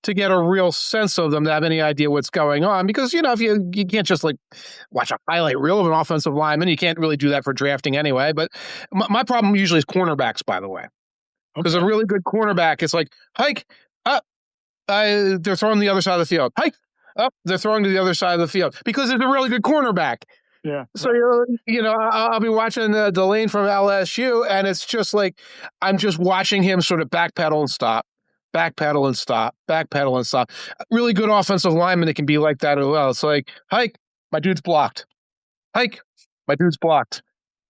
to get a real sense of them to have any idea what's going on. Because, if you can't just like watch a highlight reel of an offensive lineman, you can't really do that for drafting anyway. But my problem usually is cornerbacks, by the way. Because a Okay. really good cornerback is like, hike, up, they're throwing the other side of the field. Hike, up, they're throwing to the other side of the field. Because there's a really good cornerback. Yeah. So, Right. I'll be watching Delane from LSU, and it's just like I'm just watching him sort of backpedal and stop, backpedal and stop, backpedal and stop. Really good offensive lineman that can be like that as well. It's like, hike, my dude's blocked. Hike, my dude's blocked.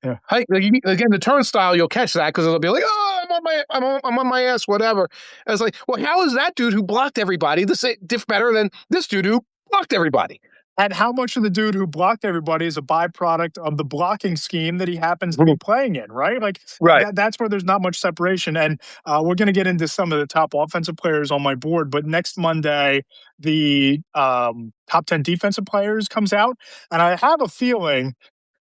Yeah. Hike, again, the turnstile, you'll catch that because it'll be like, oh, I'm on my ass, whatever. And it's like, well, how is that dude who blocked everybody diff better than this dude who blocked everybody? And how much of the dude who blocked everybody is a byproduct of the blocking scheme that he happens to be Mhm. playing in, right? Like Right. that's where there's not much separation. And we're going to get into some of the top offensive players on my board. But next Monday, the top 10 defensive players comes out. And I have a feeling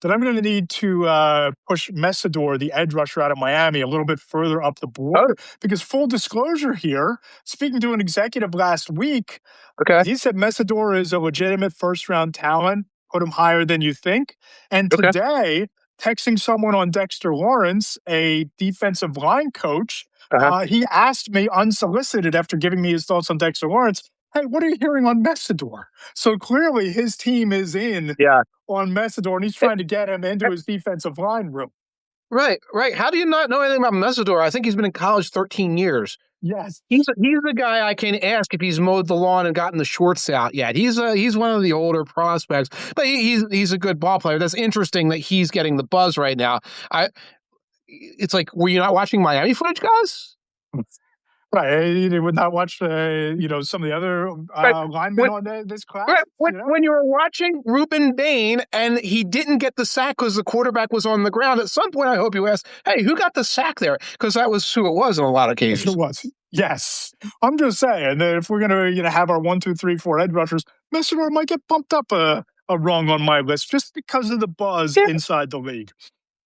that I'm going to need to push Messidor, the edge rusher out of Miami, a little bit further up the Oh, board. Because full disclosure here, speaking to an executive last week, okay. he said Messidor is a legitimate first round talent, put him higher than you think. And Okay. today, texting someone on Dexter Lawrence, a defensive line coach, Uh-huh. He asked me unsolicited after giving me his thoughts on Dexter Lawrence, "Hey, what are you hearing on Messidor?" So clearly his team is in Yeah. on Messidor, and he's Eh, trying to get him into eh, his defensive line room. right, right. How do you not know anything about Mesidor? I think he's been in college 13 years. Yes. He's the guy I can ask if he's mowed the lawn and gotten the shorts out yet. He's one of the older prospects, but he's a good ball player. That's interesting that he's getting the buzz right now. I It's like, were you not watching Miami footage, guys? Right. They would not watch, some of the other Right. linemen When on this right, class, when when you were watching Ruben Bain and he didn't get the sack because the quarterback was on the ground, at some point I hope you asked, "Hey, who got the sack there?" Because that was who it was on a lot of Yes, it occasions. was. Yes. I'm just saying that if we're going to, have our 1, 2, 3, 4 edge rushers, Mr. might get bumped up a rung on my list just because of the buzz Yeah. inside the league.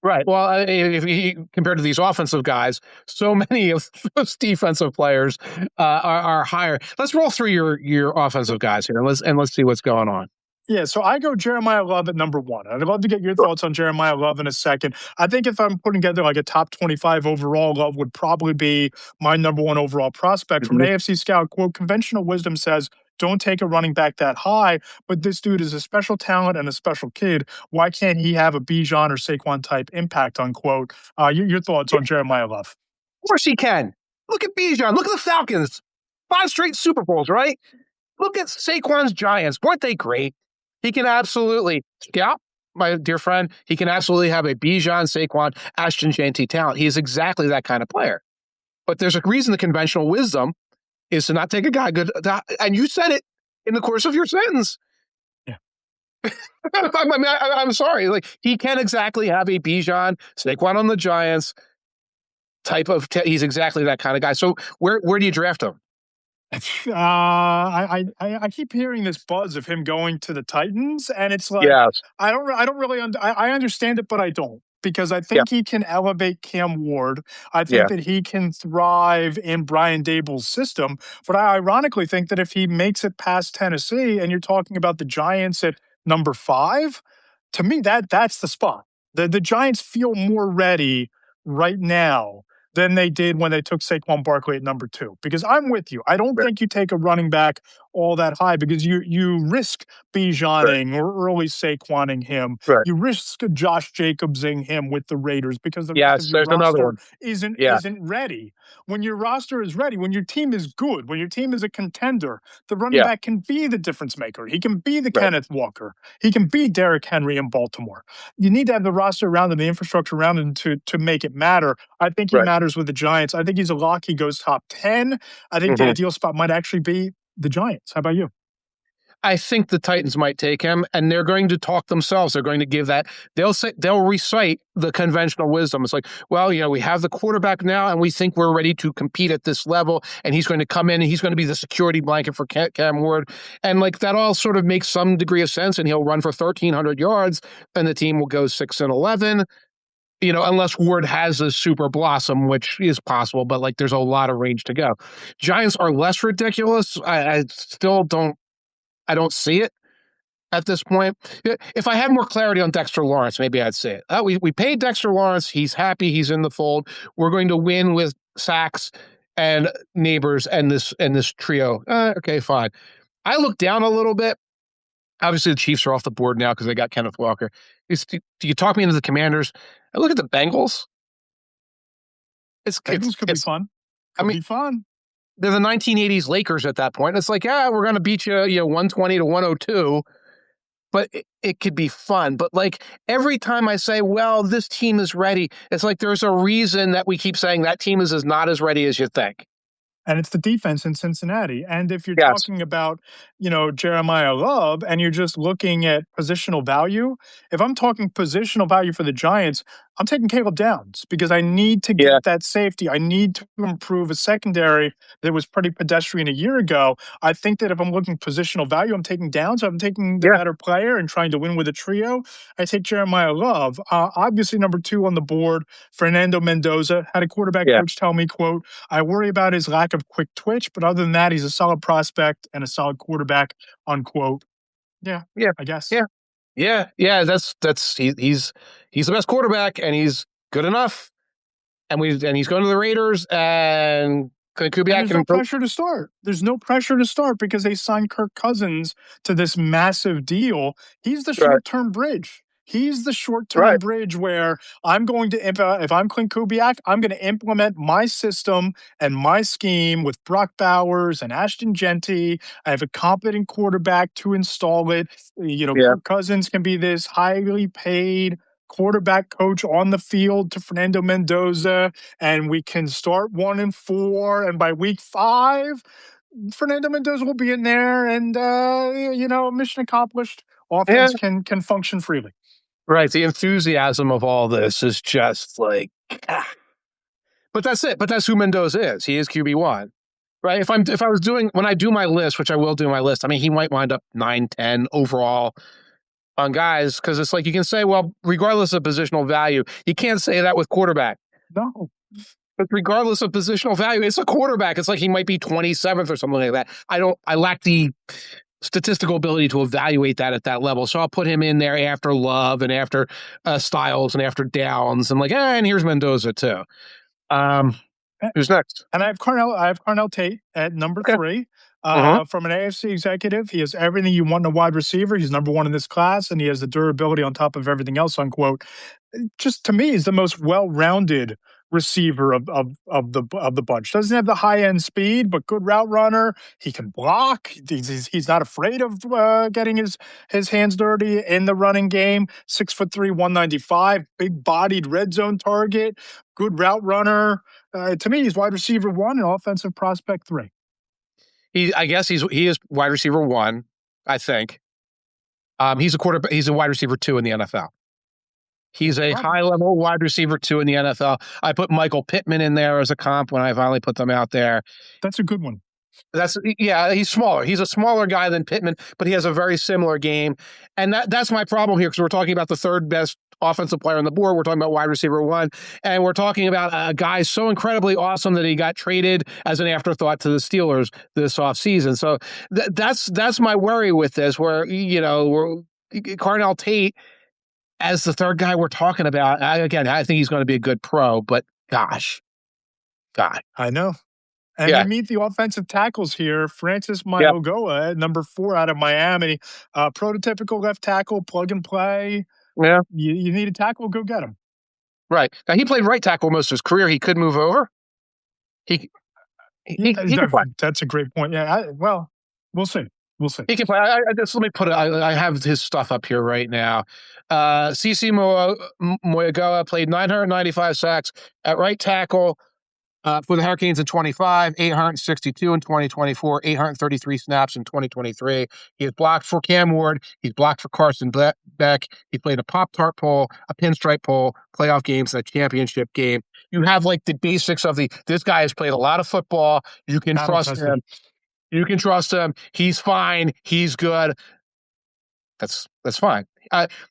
Right. Well, if you compared to these offensive guys, so many of those defensive players are higher. Let's roll through your offensive guys here, and let's see what's going on. Yeah, so I go Jeremiah Love at number one. I'd love to get your Sure. thoughts on Jeremiah Love in a second. I think if I'm putting together like a top 25 overall, Love would probably be my number one overall prospect. From an Mhm. AFC scout, quote, conventional wisdom says, don't take a running back that high, but this dude is a special talent and a special kid. Why can't he have a Bijan or Saquon type impact, unquote? Your thoughts on Jeremiah Love? Of course he can. Look at Bijan. Look at the Falcons. 5 straight Super Bowls, right? Look at Saquon's Giants. Weren't they great? He can absolutely scout, my dear friend. He can absolutely have a Bijan, Saquon, Ashton Jeanty talent. He is exactly that kind of player. But there's a reason the conventional wisdom is to not take a guy good. And you said it in the course of your sentence. Yeah. I'm sorry. Like he can exactly have a Bijan, Saquon on the Giants type of. He's exactly that kind of guy. So where do you draft him? I keep hearing this buzz of him going to the Titans, and it's like Yes. I don't really I understand it, but I don't because I Yeah. think he can elevate Cam Ward. I think Yeah. that he can thrive in Brian Dable's system, but I ironically think that if he makes it past Tennessee, and you're talking about the Giants at number five, to me that's the spot. The Giants feel more ready right now than they did when they took Saquon Barkley at number two. Because I'm with you. I don't Right. think you take a running back all that high because you risk Right. Bijaning or early Saquoning him. Right. You risk Josh Jacobsing him with the Raiders because the rest of Yes. your There's another roster one. isn't Yeah. isn't ready. When your roster is ready, when your team is good, when your team is a contender, the running Yeah. back can be the difference maker. He can be the Right. Kenneth Walker. He can be Derrick Henry in Baltimore. You need to have the roster around him, the infrastructure around him to make it matter. I think he Right. matters with the Giants. I think he's a lock. He goes top 10. I think the Mhm. ideal spot might actually be the Giants. How about you? I think the Titans might take him, and they're going to talk themselves. They're going to give that. They'll recite the conventional wisdom. It's like, well, we have the quarterback now, and we think we're ready to compete at this level. And he's going to come in, and he's going to be the security blanket for Cam Ward, and like that all sort of makes some degree of sense. And he'll run for 1,300 yards, and the team will go 6-11. Unless Ward has a super blossom, which is possible, but like there's a lot of range to go. Giants are less ridiculous. I still don't. I don't see it at this point. If I had more clarity on Dexter Lawrence, maybe I'd say it. We paid Dexter Lawrence. He's happy. He's in the fold. We're going to win with sacks and neighbors and this trio. Okay, fine. I look down a little bit. Obviously, the Chiefs are off the board now because they got Kenneth Walker. Do you talk me into the Commanders? I look at the Bengals. It's it's Bengals could be it's. fun. I Could mean, be fun. they're the 1980s Lakers at that point. It's like, we're going to beat you, 120 to 102. But it could be fun. But like every time I say, well, this team is ready, it's like there's a reason that we keep saying that team is not as ready as you think. And it's the defense in Cincinnati. And if you're Yes. talking about, Jeremiah Love and you're just looking at positional value, if I'm talking positional value for the Giants, I'm taking Caleb Downs because I need to Yeah. get that safety. I need to improve a secondary that was pretty pedestrian a year ago. I think that if I'm looking positional value, I'm taking Downs. I'm taking the Yeah. better player and trying to win with a trio. I take Jeremiah Love. Obviously, number two on the board, Fernando Mendoza had a quarterback Yeah. coach tell me, quote, I worry about his lack of quick twitch, but other than that, he's a solid prospect and a solid quarterback, unquote. Yeah, Yeah. I guess. Yeah. Yeah. Yeah. He's the best quarterback and he's good enough. and he's going to the Raiders, and And Kubiak there's no can throw. pressure to start. There's no pressure to start because they signed Kirk Cousins to this massive deal. He's the Right, short term bridge. He's the short term right, bridge where I'm going to, if I'm Clint Kubiak, I'm going to implement my system and my scheme with Brock Bowers and Ashton Genty. I have a competent quarterback to install it. yeah, Kirk Cousins can be this highly paid quarterback coach on the field to Fernando Mendoza, and we can start 1-4, and by week 5, Fernando Mendoza will be in there, and mission accomplished. yeah. Offense can function freely. Right. The enthusiasm of all this is just like, ah. But that's it. But that's who Mendoza is. He is QB1. Right. If I was doing when I do my list, which I will do my list, I mean, he might wind up 9-10 overall on guys because it's like you can say, well, regardless of positional value, you can't say that with quarterback. No, But regardless of positional value, it's a quarterback. It's like he might be 27th or something like that. I lack the statistical ability to evaluate that at that level. So I'll put him in there after Love and after Styles and after Downs. And and here's Mendoza too. Um, who's next? and I have Carnell Tate at number Okay. 3. Uh-huh. From an AFC executive, he has everything you want in a wide receiver. He's number 1 in this class, and he has the durability on top of everything else. Unquote. Just to me, he's the most well-rounded receiver of the bunch. Doesn't have the high end speed, but good route runner. He can block. He's not afraid of getting his hands dirty in the running game. 6'3", 195, big bodied red zone target. Good route runner. To me, he's wide receiver 1 and offensive prospect 3. I guess he is wide receiver 1, I think. He's a quarterback. He's a wide receiver 2 in the NFL. He's a Probably. high level wide receiver 2 in the NFL. I put Michael Pittman in there as a comp when I finally put them out there. That's a good one. He's smaller. He's a smaller guy than Pittman, but he has a very similar game. And that's my problem here because we're talking about the third best offensive player on the board. We're talking about wide receiver 1, and we're talking about a guy so incredibly awesome that he got traded as an afterthought to the Steelers this offseason. So that's my worry with this, where we're Carnell Tate as the third guy we're talking about. I think he's going to be a good pro, but gosh, God, I know. And yeah, you meet the offensive tackles here. Francis yeah, Mayogoa at number 4 out of Miami. Prototypical left tackle, plug and play. yeah. You need a tackle, go get him. Right. Now he played right tackle most of his career. He could move over. He Yeah, he can play. that's a great point. Yeah, well, we'll see. We'll see. He can play. I just let me put it. I have his stuff up here right now. CC Moyagoa played 995 sacks at right tackle for the Hurricanes in 25, 862 in 2024, 833 snaps in 2023. He has blocked for Cam Ward. He's blocked for Carson Beck. He played a Pop-Tart pole, a pinstripe pole, playoff games, and a championship game. You have like the basics of this guy has played a lot of football. You can Battle trust tested. him. You can trust him. He's fine. He's good. That's fine.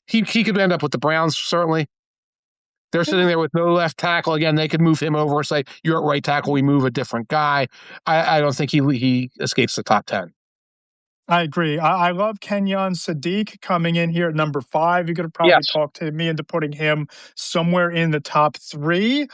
He could end up with the Browns, certainly. They're sitting there with no left tackle. Again, they could move him over, say, you're at right tackle, we move a different guy. I don't think he escapes the top 10. I agree. I love Kenyon Sadiq coming in here at number 5. You could have probably Yes. talked to me into putting him somewhere in the top 3.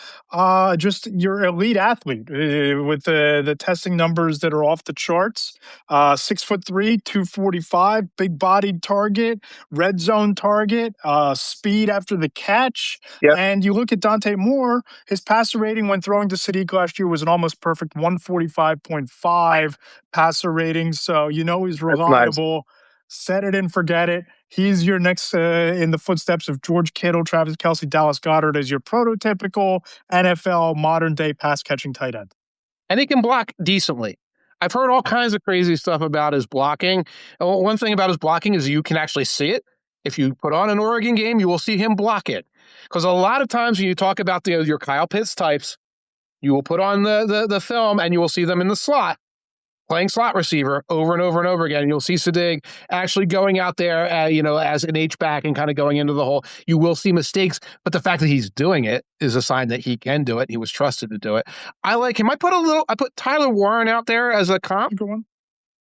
Just your elite athlete with the testing numbers that are off the charts. 6'3", 245, big bodied target, red zone target, speed after the catch. Yep. And you look at Dante Moore, his passer rating when throwing to Sadiq last year was an almost perfect 145.5 passer rating. So he's That's nice. reliable. Set it and forget it. He's your next in the footsteps of George Kittle, Travis Kelce, Dallas Goedert as your prototypical NFL modern day pass catching tight end. And he can block decently. I've heard all kinds of crazy stuff about his blocking. One thing about his blocking is you can actually see it. If you put on an Oregon game, you will see him block it. Because a lot of times when you talk about your Kyle Pitts types, you will put on the film and you will see them in the slot, playing slot receiver over and over and over again. And you'll see Sadiq actually going out there, as an H-back and kind of going into the hole. You will see mistakes, but the fact that he's doing it is a sign that he can do it. He was trusted to do it. I like him. I put Tyler Warren out there as a comp. Good one.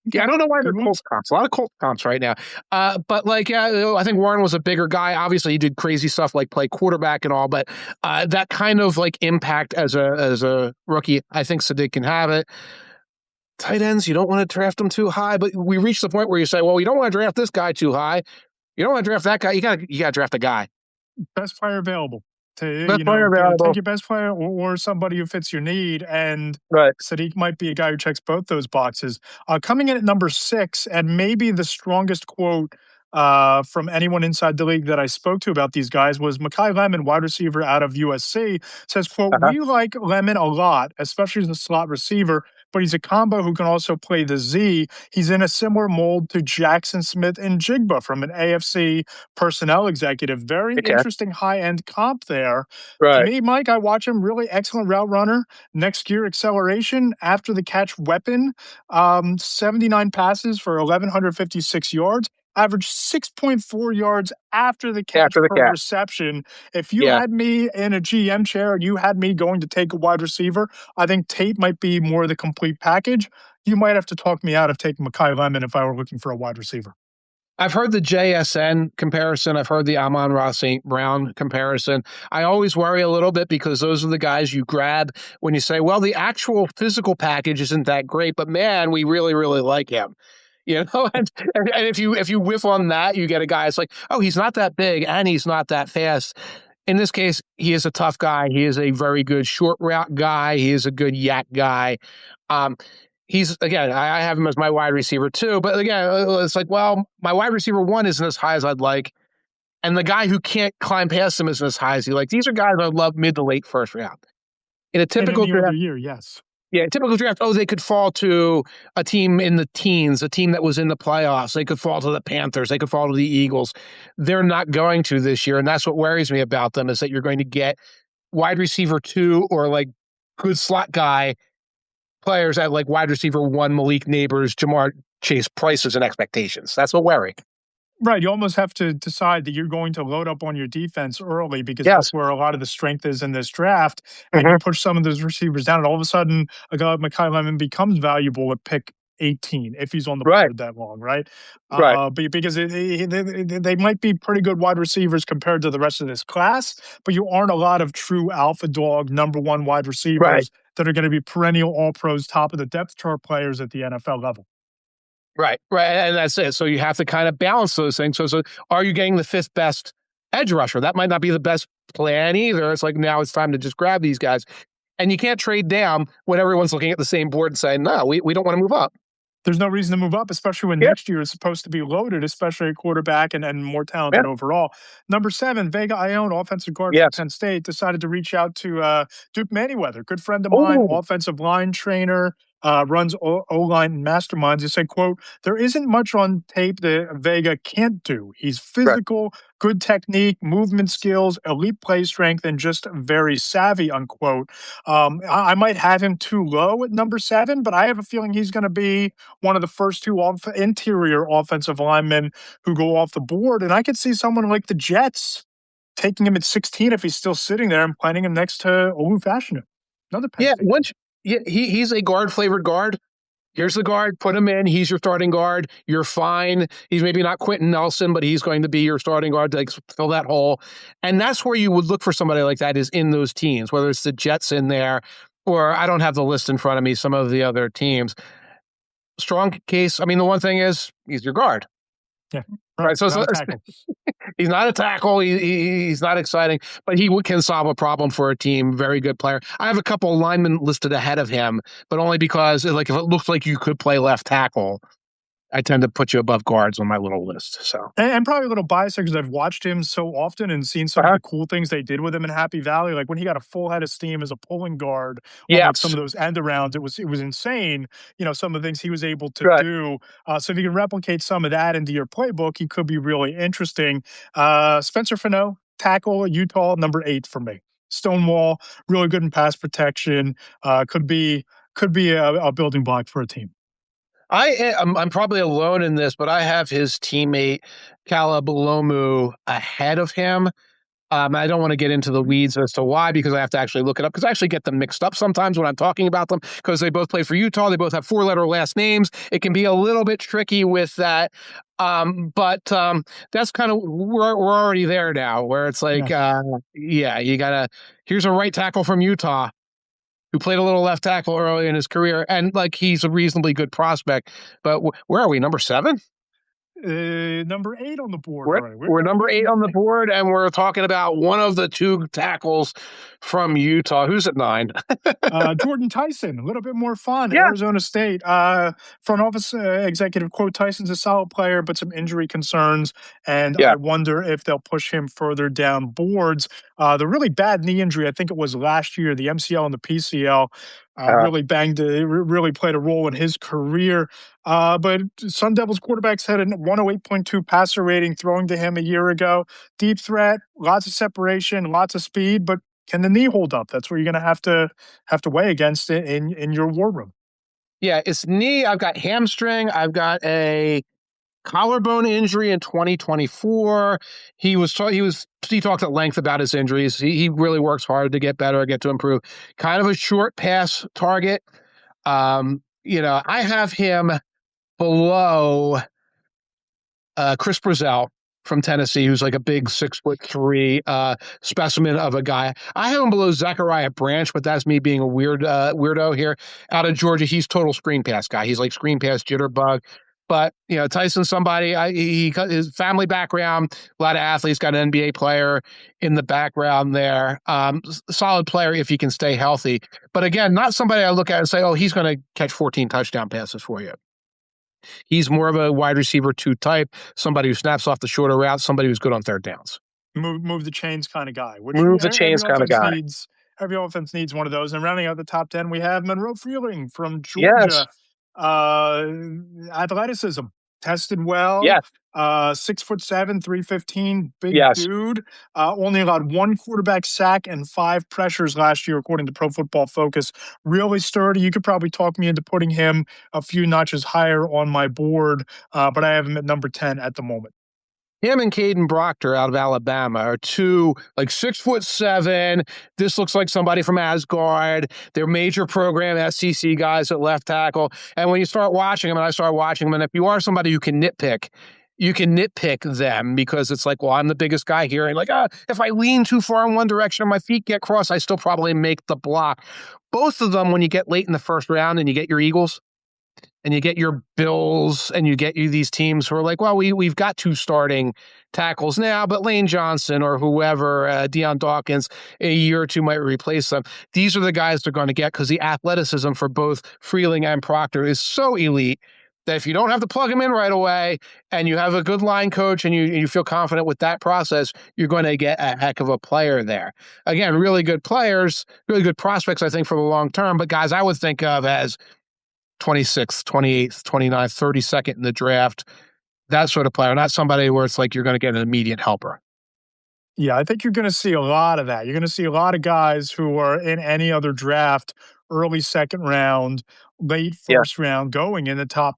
Yeah, Okay, I don't know why they're good one. Colts comps. A lot of Colts comps right now. But like, yeah, I think Warren was a bigger guy. Obviously, he did crazy stuff like play quarterback and all. But that kind of like impact as a rookie, I think Sadiq can have it. Tight ends, you don't want to draft them too high, but we reach the point where you say, well, you don't want to draft this guy too high. You don't want to draft that guy. You got to draft a guy. Best player available. Best player Take available. your best player or somebody who fits your need. And Right. Sadiq might be a guy who checks both those boxes. Coming in at number 6, and maybe the strongest quote from anyone inside the league that I spoke to about these guys was Makai Lemon, wide receiver out of USC, says, quote, Uh-huh. "We like Lemon a lot, especially as a slot receiver, but he's a combo who can also play the Z. He's in a similar mold to Jackson Smith and Jigba from an AFC personnel executive. Very Okay. interesting high end comp there. To Right. me, Mike, I watch him really excellent route runner. Next gear acceleration after the catch weapon. 79 passes for 1,156 yards. Average 6.4 yards after the catch After the per cat. reception. If you Yeah. had me in a GM chair and you had me going to take a wide receiver, I think Tate might be more the complete package. You might have to talk me out of taking Makai Lemon if I were looking for a wide receiver. I've heard the JSN comparison. I've heard the Amon-Ra St. Brown comparison. I always worry a little bit because those are the guys you grab when you say, well, the actual physical package isn't that great, but man, we really, really like him. You know, and if you whiff on that, you get a guy. It's like, oh, he's not that big and he's not that fast. In this case, he is a tough guy. He is a very good short route guy. He is a good yak guy. Um, he's again, I have him as my wide receiver too. But again, it's like, well, my wide receiver one isn't as high as I'd like, and the guy who can't climb past him isn't as high as he like. These are guys I love mid to late first round. In a In typical any other draft, year, yes. yeah, typical draft. Oh, they could fall to a team in the teens, a team that was in the playoffs. They could fall to the Panthers. They could fall to the Eagles. They're not going to this year, and that's what worries me about them is that you're going to get wide receiver two or like good slot guy players at like wide receiver one, Malik Neighbors, Jamar Chase prices and expectations. That's a worry. Right, you almost have to decide that you're going to load up on your defense early because that's Yes. where a lot of the strength is in this draft, and you Hmm. push some of those receivers down, and all of a sudden, a guy like Mekhi Lemon becomes valuable at pick 18 if he's on the Right. board that long, right? Right. Because they might be pretty good wide receivers compared to the rest of this class, but you aren't a lot of true alpha dog number one wide Right. receivers that are going to be perennial all pros, top of the depth chart players at the NFL level. Right. Right. And that's it. So you have to kind of balance those things. So are you getting the fifth best edge rusher? That might not be the best plan either. It's like now it's time to just grab these guys. And you can't trade down when everyone's looking at the same board and saying, no, we don't want to move up. There's no reason to move up, especially when Yeah. next year is supposed to be loaded, especially at quarterback and more Yeah. talented overall. Number 7, Vega Ione, offensive guard from Yes. Penn State, decided to reach out to Duke Manyweather, good friend of mine, Oh, offensive line trainer, runs O-line masterminds. He said, quote, "There isn't much on tape that Vega can't do. He's right. physical, good technique, movement skills, elite play strength, and just very savvy," unquote. I might have him too low at number 7, but I have a feeling he's going to be one of the first two interior offensive linemen who go off the board. And I could see someone like the Jets taking him at 16 if he's still sitting there and planting him next to Olu Fashanu, another Penn Yeah. State kid. He's a guard flavored guard. Here's the guard. Put him in. He's your starting guard. You're fine. He's maybe not Quentin Nelson, but he's going to be your starting guard to like, fill that hole. And that's where you would look for somebody like that is in those teams, whether it's the Jets in there or I don't have the list in front of me, some of the other teams. Strong case. I mean, the one thing is he's your guard, Yeah, right? right. Not a tackle. He's not a tackle. He's not exciting, but he can solve a problem for a team. Very good player. I have a couple of linemen listed ahead of him, but only because like if it looks like you could play left tackle, I tend to put you above guards on my little list. So, And probably a little biased because I've watched him so often and seen some of uh-huh. the cool things they did with him in Happy Valley. Like when he got a full head of steam as a pulling guard on like some Yes, of those end arounds, it was insane. Some of the things he was able to right. do. So if you can replicate some of that into your playbook, he could be really interesting. Spencer Fano, tackle at Utah, number 8 for me. Stonewall, really good in pass protection. Could be a building block for a team. I'm probably alone in this, but I have his teammate Caleb Lomu ahead of him. I don't want to get into the weeds as to why, because I have to actually look it up, because I actually get them mixed up sometimes when I'm talking about them, because they both play for Utah. They both have four-letter last names. It can be a little bit tricky with that. But that's kind of, we're already there now, where it's like, Yeah. yeah, you gotta, here's a right tackle from Utah who played a little left tackle early in his career, and like he's a reasonably good prospect. But where are we? Number 7? Number 8 on the board We're already. we're number 8 on the board, and we're talking about one of the 2 tackles from Utah. Who's at 9? Jordan Tyson, a little bit more fun. Yeah, Arizona State. Front office executive quote: Tyson's a solid player, but some injury concerns, and yeah, I wonder if they'll push him further down boards. The really bad knee injury, I think it was last year, the MCL and the PCL, really banged. Really played a role in his career. But Sun Devils quarterbacks had a 108.2 passer rating throwing to him a year ago. Deep threat, lots of separation, lots of speed, but can the knee hold up? That's where you're going to have to weigh against it in your war room. yeah. It's knee. I've got hamstring. I've got a collarbone injury in 2024. He talked at length about his injuries. He really works hard to get better, get to improve. Kind of a short pass target. I have him below Chris Brazell from Tennessee, who's like a big 6'3" specimen of a guy. I have him below Zachariah Branch, but that's me being a weirdo here. Out of Georgia, he's total screen pass guy. He's like screen pass jitterbug. But Tyson's somebody. He got his family background. A lot of athletes, got an NBA player in the background there. Solid player if he can stay healthy. But again, not somebody I look at and say, oh, he's going to catch 14 touchdown passes for you. He's more of a wide receiver 2 type, somebody who snaps off the shorter route, somebody who's good on third downs. Move the chains kind of guy, which Move the chains kind of guy. every offense needs one of those. And rounding out the top 10, we have Monroe Freeling from Yes. Georgia. Uh, Athleticism tested well. Yes. 6'7", 315, big Yes. dude. Only allowed 1 quarterback sack and 5 pressures last year, according to Pro Football Focus. Really sturdy. You could probably talk me into putting him a few notches higher on my board, but I have him at number 10 at the moment. Him and Caden Proctor out of Alabama are 2, like 6'7". This looks like somebody from Asgard. They're major program SEC guys at left tackle. And when you start watching them, and I start watching them, and if you are somebody who can nitpick, you can nitpick them, because it's like, well, I'm the biggest guy here. And like, if I lean too far in one direction and my feet get crossed, I still probably make the block. Both of them, when you get late in the first round and you get your Eagles, and you get your Bills, and you get these teams who are like, well, we've got 2 starting tackles now, but Lane Johnson or whoever, Deion Dawkins, a year or 2 might replace them. These are the guys they're going to get, because the athleticism for both Freeling and Proctor is so elite that if you don't have to plug them in right away, and you have a good line coach, and you feel confident with that process, you're going to get a heck of a player there. Again, really good players, really good prospects, I think, for the long term, but guys I would think of as 26th, 28th, 29th, 32nd in the draft, that sort of player, not somebody where it's like you're going to get an immediate helper. Yeah, I think you're going to see a lot of that. You're going to see a lot of guys who are in any other draft, early second round, late Yeah. first round, going in the top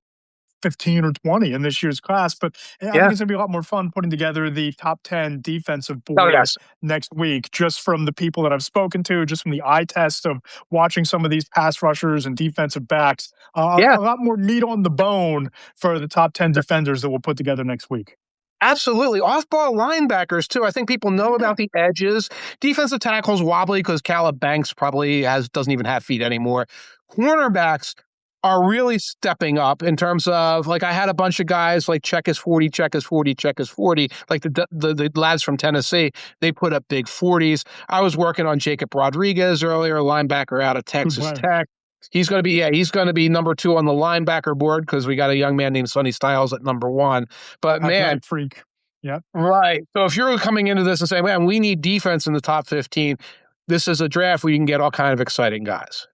15 or 20 in this year's class. But I think Yeah. it's going to be a lot more fun putting together the top 10 defensive Oh, board yes. next week, just from the people that I've spoken to, just from the eye test of watching some of these pass rushers and defensive backs. Yeah. A lot more meat on the bone for the top 10 defenders that we'll put together next week. Absolutely. Off-ball linebackers, too. I think people know about the edges. Defensive tackles wobbly because Caleb Banks probably doesn't even have feet anymore. Cornerbacks are really stepping up in terms of, like, I had a bunch of guys like check is 40, check is 40, check is 40, like the lads from Tennessee. They put up big 40s. I was working on Jacob Rodriguez earlier, linebacker out of Texas Tech. He's going to be number 2 on the linebacker board, because we got a young man named Sonny Styles at number 1. But man, Athletic freak. Yeah. right. So if you're coming into this and saying, man, we need defense in the top 15, this is a draft where you can get all kind of exciting guys.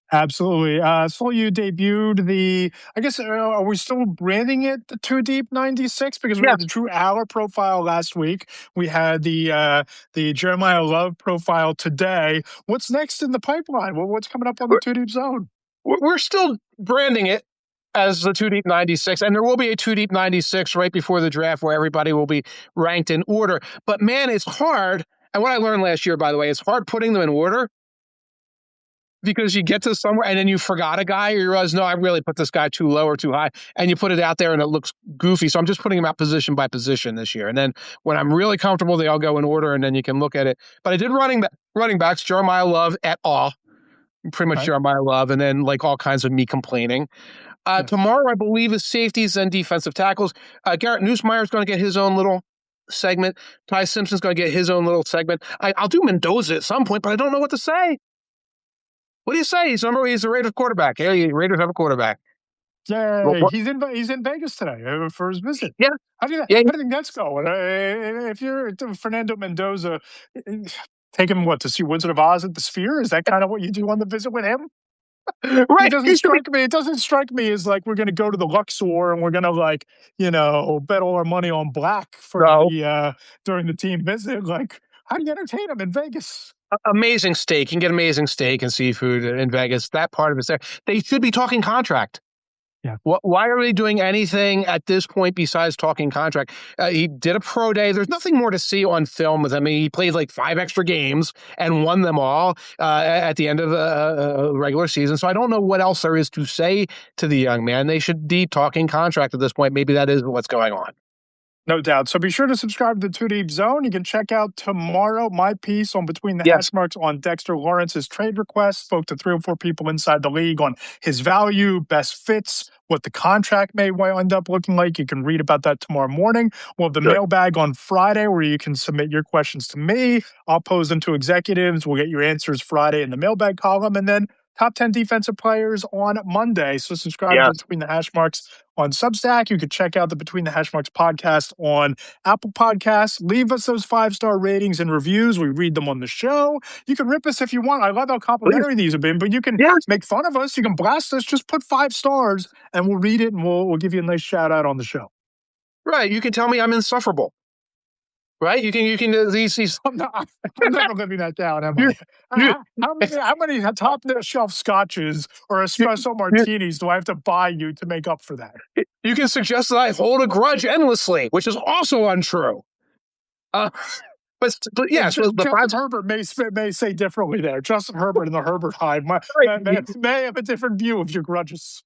Absolutely. So you debuted I guess, are we still branding it the 2 Deep 96? Because we Yeah. had the Drew Aller profile last week. We had the Jeremiah Love profile today. What's next in the pipeline? What's coming up on the 2 Deep zone? We're still branding it as the 2 Deep 96, and there will be a 2 Deep 96 right before the draft where everybody will be ranked in order. But man, it's hard And what I learned last year, by the way, it's hard putting them in order because you get to somewhere and then you forgot a guy, or you realize, no, I really put this guy too low or too high, and you put it out there and it looks goofy. So I'm just putting them out position by position this year. And then when I'm really comfortable, they all go in order, and then you can look at it. But I did running backs, Jeremiah Love et al. Pretty much Right? Jeremiah Love, and then like all kinds of me complaining. Yes. Tomorrow, I believe, is safeties and defensive tackles. Garrett Nussmeier is going to get his own little segment. Ty Simpson's going to get his own little segment. I'll do Mendoza at some point, but I don't know what to say. What do you say? He's a Raiders quarterback. Hey, Raiders have a quarterback. Yay! He's in Vegas today for his visit. Yeah, How do you yeah. how do you think that's going? If you're Fernando Mendoza, take him to see Wizard of Oz at the Sphere? Is that kind of what you do on the visit with him? It Right. doesn't He should be. strike me. It doesn't strike me as like we're going to go to the Luxor and we're going to bet all our money on black for No. the during the team visit. Like, how do you entertain him in Vegas? Amazing steak. You can get amazing steak and seafood in Vegas. That part of it's there. They should be talking contract. Yeah. Why are they doing anything at this point besides talking contract? He did a pro day. There's nothing more to see on film with him. I mean, he played like 5 extra games and won them all at the end of the regular season. So I don't know what else there is to say to the young man. They should be talking contract at this point. Maybe that is what's going on. No doubt. So be sure to subscribe to the Two Deep Zone. You can check out tomorrow my piece on Between the Yes. Hash Marks on Dexter Lawrence's trade request. Spoke to 3 or 4 people inside the league on his value, best fits, what the contract may end up looking like. You can read about that tomorrow morning. We'll have the Good. mailbag on Friday where you can submit your questions to me. I'll pose them to executives. We'll get your answers Friday in the mailbag column. And then top 10 defensive players on Monday. So subscribe to Yes. Between the Hash Marks on Substack. You could check out the Between the Hash Marks podcast on Apple Podcasts. Leave us those 5-star ratings and reviews. We read them on the show. You can rip us if you want. I love how Please. complimentary these have been, but you can Yes. make fun of us. You can blast us. Just put 5 stars and we'll read it and we'll give you a nice shout out on the show. Right. You can tell me I'm insufferable. Right. You can these. I'm never living that down, am You, I? you, How many top shelf scotches or espresso you, martinis do I have to buy you to make up for that? you can suggest that I hold a grudge endlessly, which is also untrue. Uh, but yes, the Justin five. Herbert may say differently there. Justin Herbert and the Herbert Hive may have a different view of your grudges.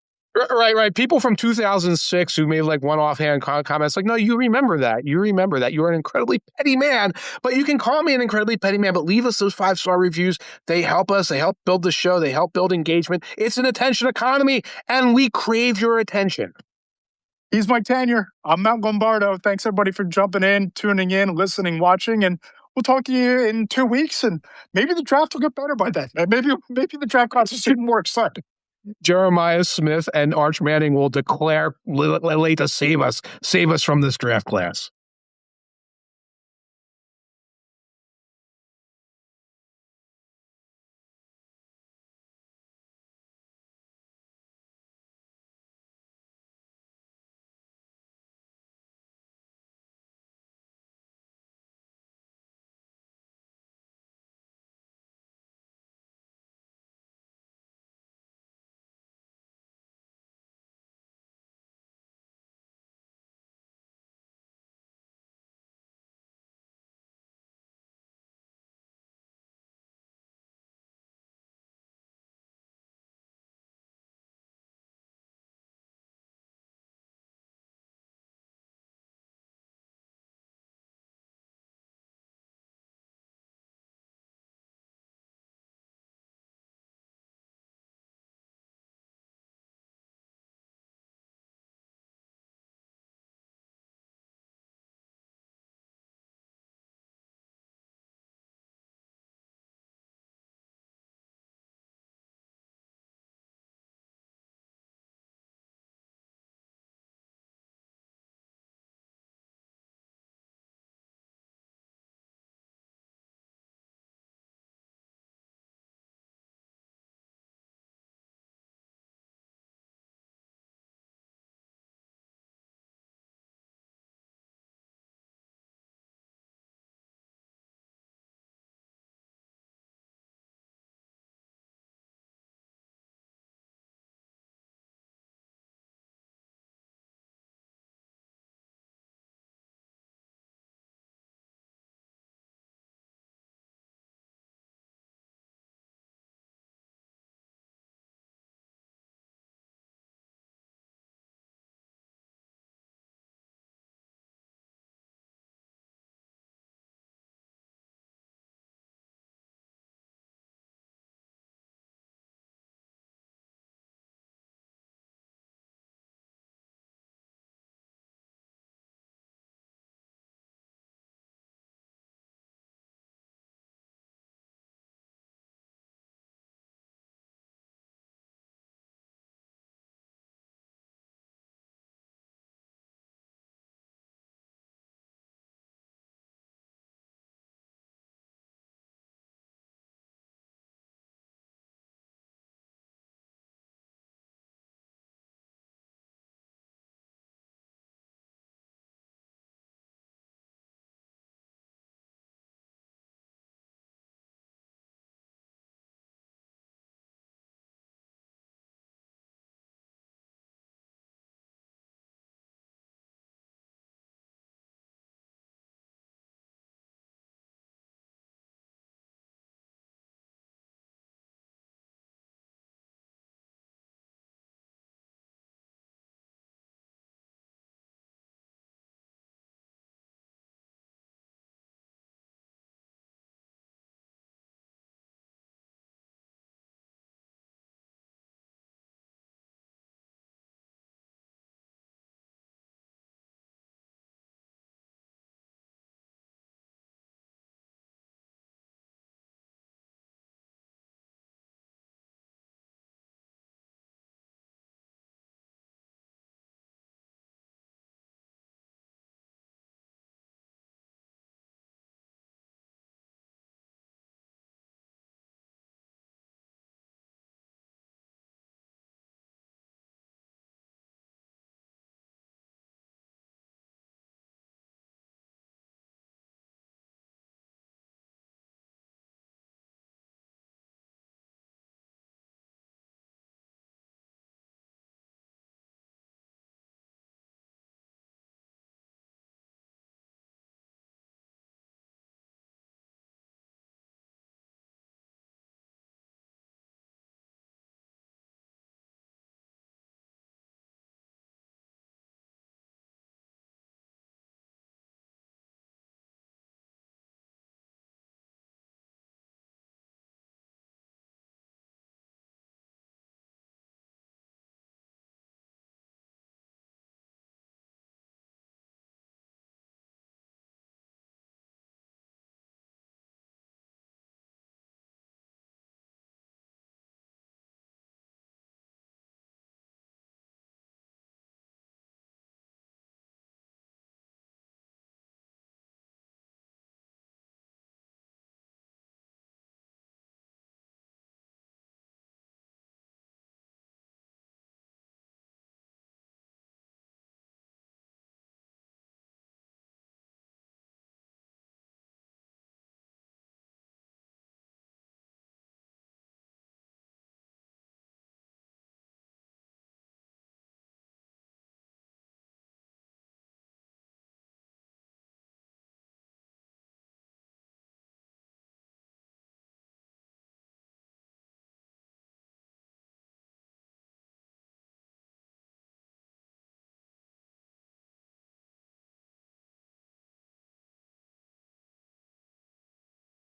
Right. People from 2006 who made like one offhand comments like, no, you remember that. You're an incredibly petty man, but you can call me an incredibly petty man, but leave us those 5-star reviews. They help us. They help build the show. They help build engagement. It's an attention economy, and we crave your attention. He's Mike Tanier. I'm Mount Lombardo. Thanks everybody for jumping in, tuning in, listening, watching, and we'll talk to you in 2 weeks. And maybe the draft will get better by then. Maybe the draft class is even more exciting. Jeremiah Smith and Arch Manning will declare late to save us from this draft class.